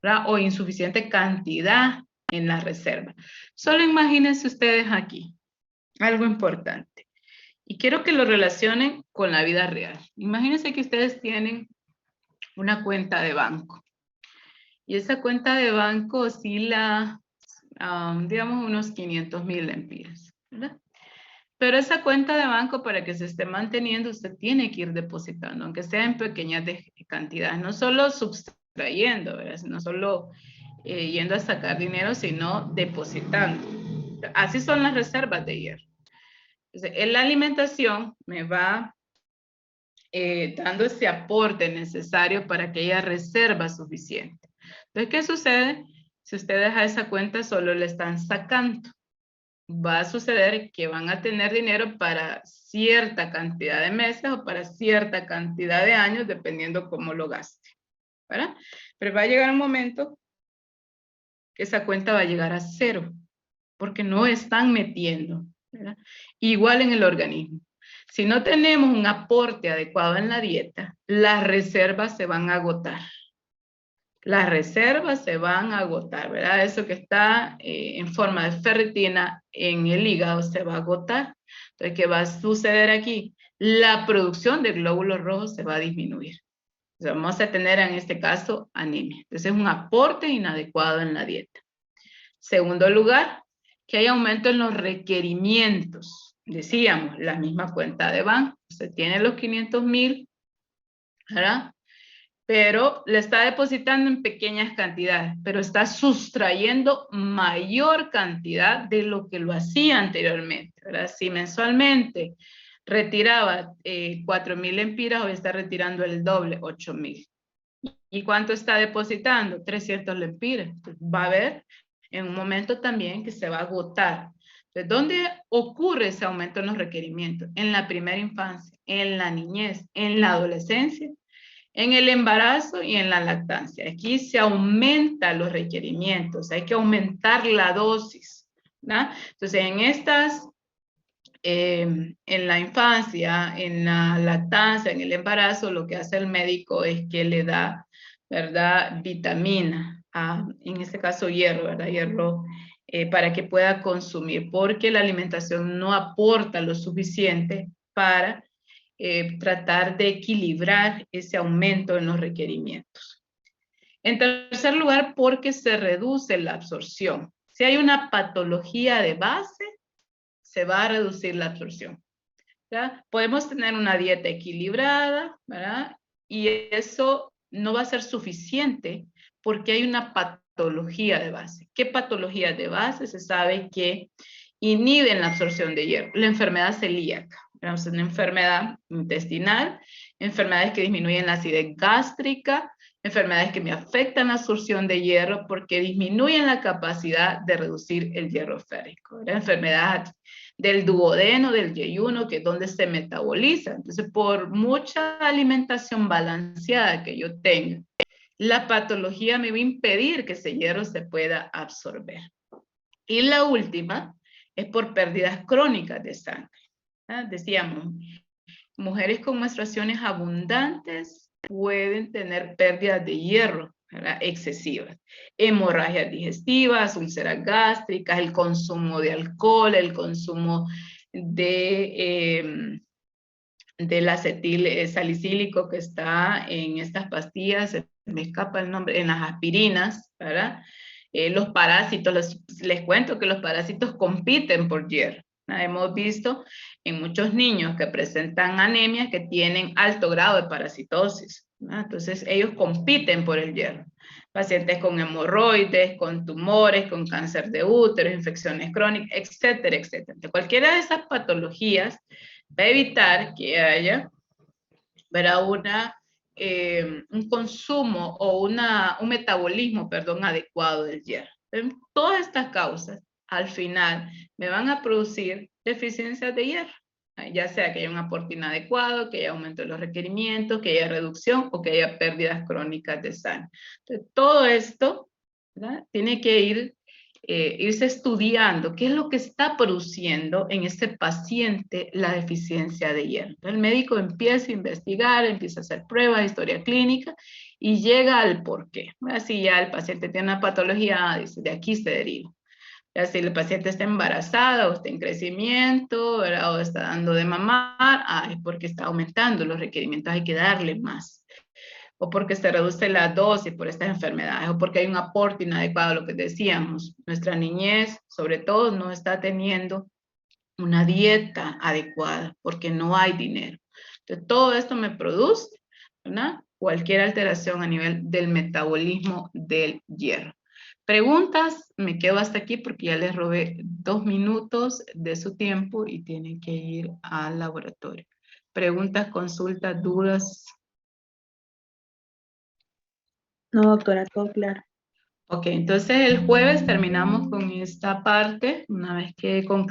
¿verdad? O insuficiente cantidad en la reserva. Solo imagínense ustedes aquí, algo importante. Y quiero que lo relacionen con la vida real. Imagínense que ustedes tienen una cuenta de banco. Y esa cuenta de banco oscila, digamos, unos 500,000 lempiras, ¿verdad? Pero esa cuenta de banco, para que se esté manteniendo, usted tiene que ir depositando, aunque sea en pequeñas cantidades, no solo sustrayendo, ¿verdad? No solo yendo a sacar dinero, sino depositando. Así son las reservas de hierro. Entonces, en la alimentación me va dando ese aporte necesario para que haya reserva suficiente. Entonces, ¿qué sucede? Si usted deja esa cuenta, solo le están sacando. Va a suceder que van a tener dinero para cierta cantidad de meses o para cierta cantidad de años, dependiendo cómo lo gaste, ¿verdad? Pero va a llegar un momento que esa cuenta va a llegar a cero, porque no están metiendo, ¿verdad? Igual en el organismo. Si no tenemos un aporte adecuado en la dieta, las reservas se van a agotar. Las reservas se van a agotar, ¿verdad? Eso que está en forma de ferritina en el hígado se va a agotar. Entonces, ¿qué va a suceder aquí? La producción de glóbulos rojos se va a disminuir. O sea, vamos a tener en este caso anemia. Entonces, es un aporte inadecuado en la dieta. Segundo lugar, que hay aumento en los requerimientos. Decíamos, la misma cuenta de banco. Se tiene los 500,000, ¿verdad? Pero le está depositando en pequeñas cantidades, pero está sustrayendo mayor cantidad de lo que lo hacía anteriormente, ¿verdad? Si mensualmente retiraba 4,000 lempiras, hoy está retirando el doble, 8,000. ¿Y cuánto está depositando? 300 lempiras. Va a haber en un momento también que se va a agotar. Entonces, ¿dónde ocurre ese aumento en los requerimientos? En la primera infancia, en la niñez, en la adolescencia, en el embarazo y en la lactancia. Aquí se aumentan los requerimientos, hay que aumentar la dosis, ¿no? Entonces, en la infancia, en la lactancia, en el embarazo, lo que hace el médico es que le da, ¿verdad?, vitamina, en este caso hierro, ¿verdad?, hierro, para que pueda consumir, porque la alimentación no aporta lo suficiente para tratar de equilibrar ese aumento en los requerimientos. En tercer lugar, porque se reduce la absorción. Si hay una patología de base, se va a reducir la absorción, ¿verdad? Podemos tener una dieta equilibrada, ¿verdad? Y eso no va a ser suficiente porque hay una patología de base. ¿Qué patología de base? Se sabe que inhiben la absorción de hierro. La enfermedad celíaca, es una enfermedad intestinal, enfermedades que disminuyen la acidez gástrica, enfermedades que me afectan la absorción de hierro porque disminuyen la capacidad de reducir el hierro férrico. La enfermedad del duodeno, del yeyuno, que es donde se metaboliza. Entonces, por mucha alimentación balanceada que yo tenga, la patología me va a impedir que ese hierro se pueda absorber. Y la última es por pérdidas crónicas de sangre. Decíamos, mujeres con menstruaciones abundantes pueden tener pérdidas de hierro, ¿verdad?, excesivas. Hemorragias digestivas, úlceras gástricas, el consumo de alcohol, el consumo del acetil salicílico que está en estas pastillas, me escapa el nombre, en las aspirinas, ¿verdad? Los parásitos, les cuento que los parásitos compiten por hierro. Hemos visto en muchos niños que presentan anemia que tienen alto grado de parasitosis, ¿no? Entonces ellos compiten por el hierro. Pacientes con hemorroides, con tumores, con cáncer de útero, infecciones crónicas, etcétera, etcétera. Entonces, cualquiera de esas patologías va a evitar que haya, ¿verdad?, un consumo o un metabolismo, perdón, adecuado del hierro. Entonces, todas estas causas al final me van a producir deficiencias de hierro, ya sea que haya un aporte inadecuado, que haya aumento de los requerimientos, que haya reducción o que haya pérdidas crónicas de sangre. Entonces, todo esto, ¿verdad?, tiene que irse estudiando qué es lo que está produciendo en ese paciente la deficiencia de hierro. Entonces, el médico empieza a investigar, empieza a hacer pruebas, historia clínica y llega al porqué. Así ya el paciente tiene una patología, dice, de aquí se deriva. Ya si el paciente está embarazada o está en crecimiento, ¿verdad?, o está dando de mamar, es porque está aumentando los requerimientos, hay que darle más. O porque se reduce la dosis por estas enfermedades, o porque hay un aporte inadecuado, lo que decíamos. Nuestra niñez, sobre todo, no está teniendo una dieta adecuada, porque no hay dinero. Entonces, todo esto me produce, ¿verdad?, cualquier alteración a nivel del metabolismo del hierro. Preguntas, me quedo hasta aquí porque ya les robé 2 minutos de su tiempo y tienen que ir al laboratorio. Preguntas, consultas, dudas. No, doctora, todo claro. Ok, entonces el jueves terminamos con esta parte, una vez que concluya.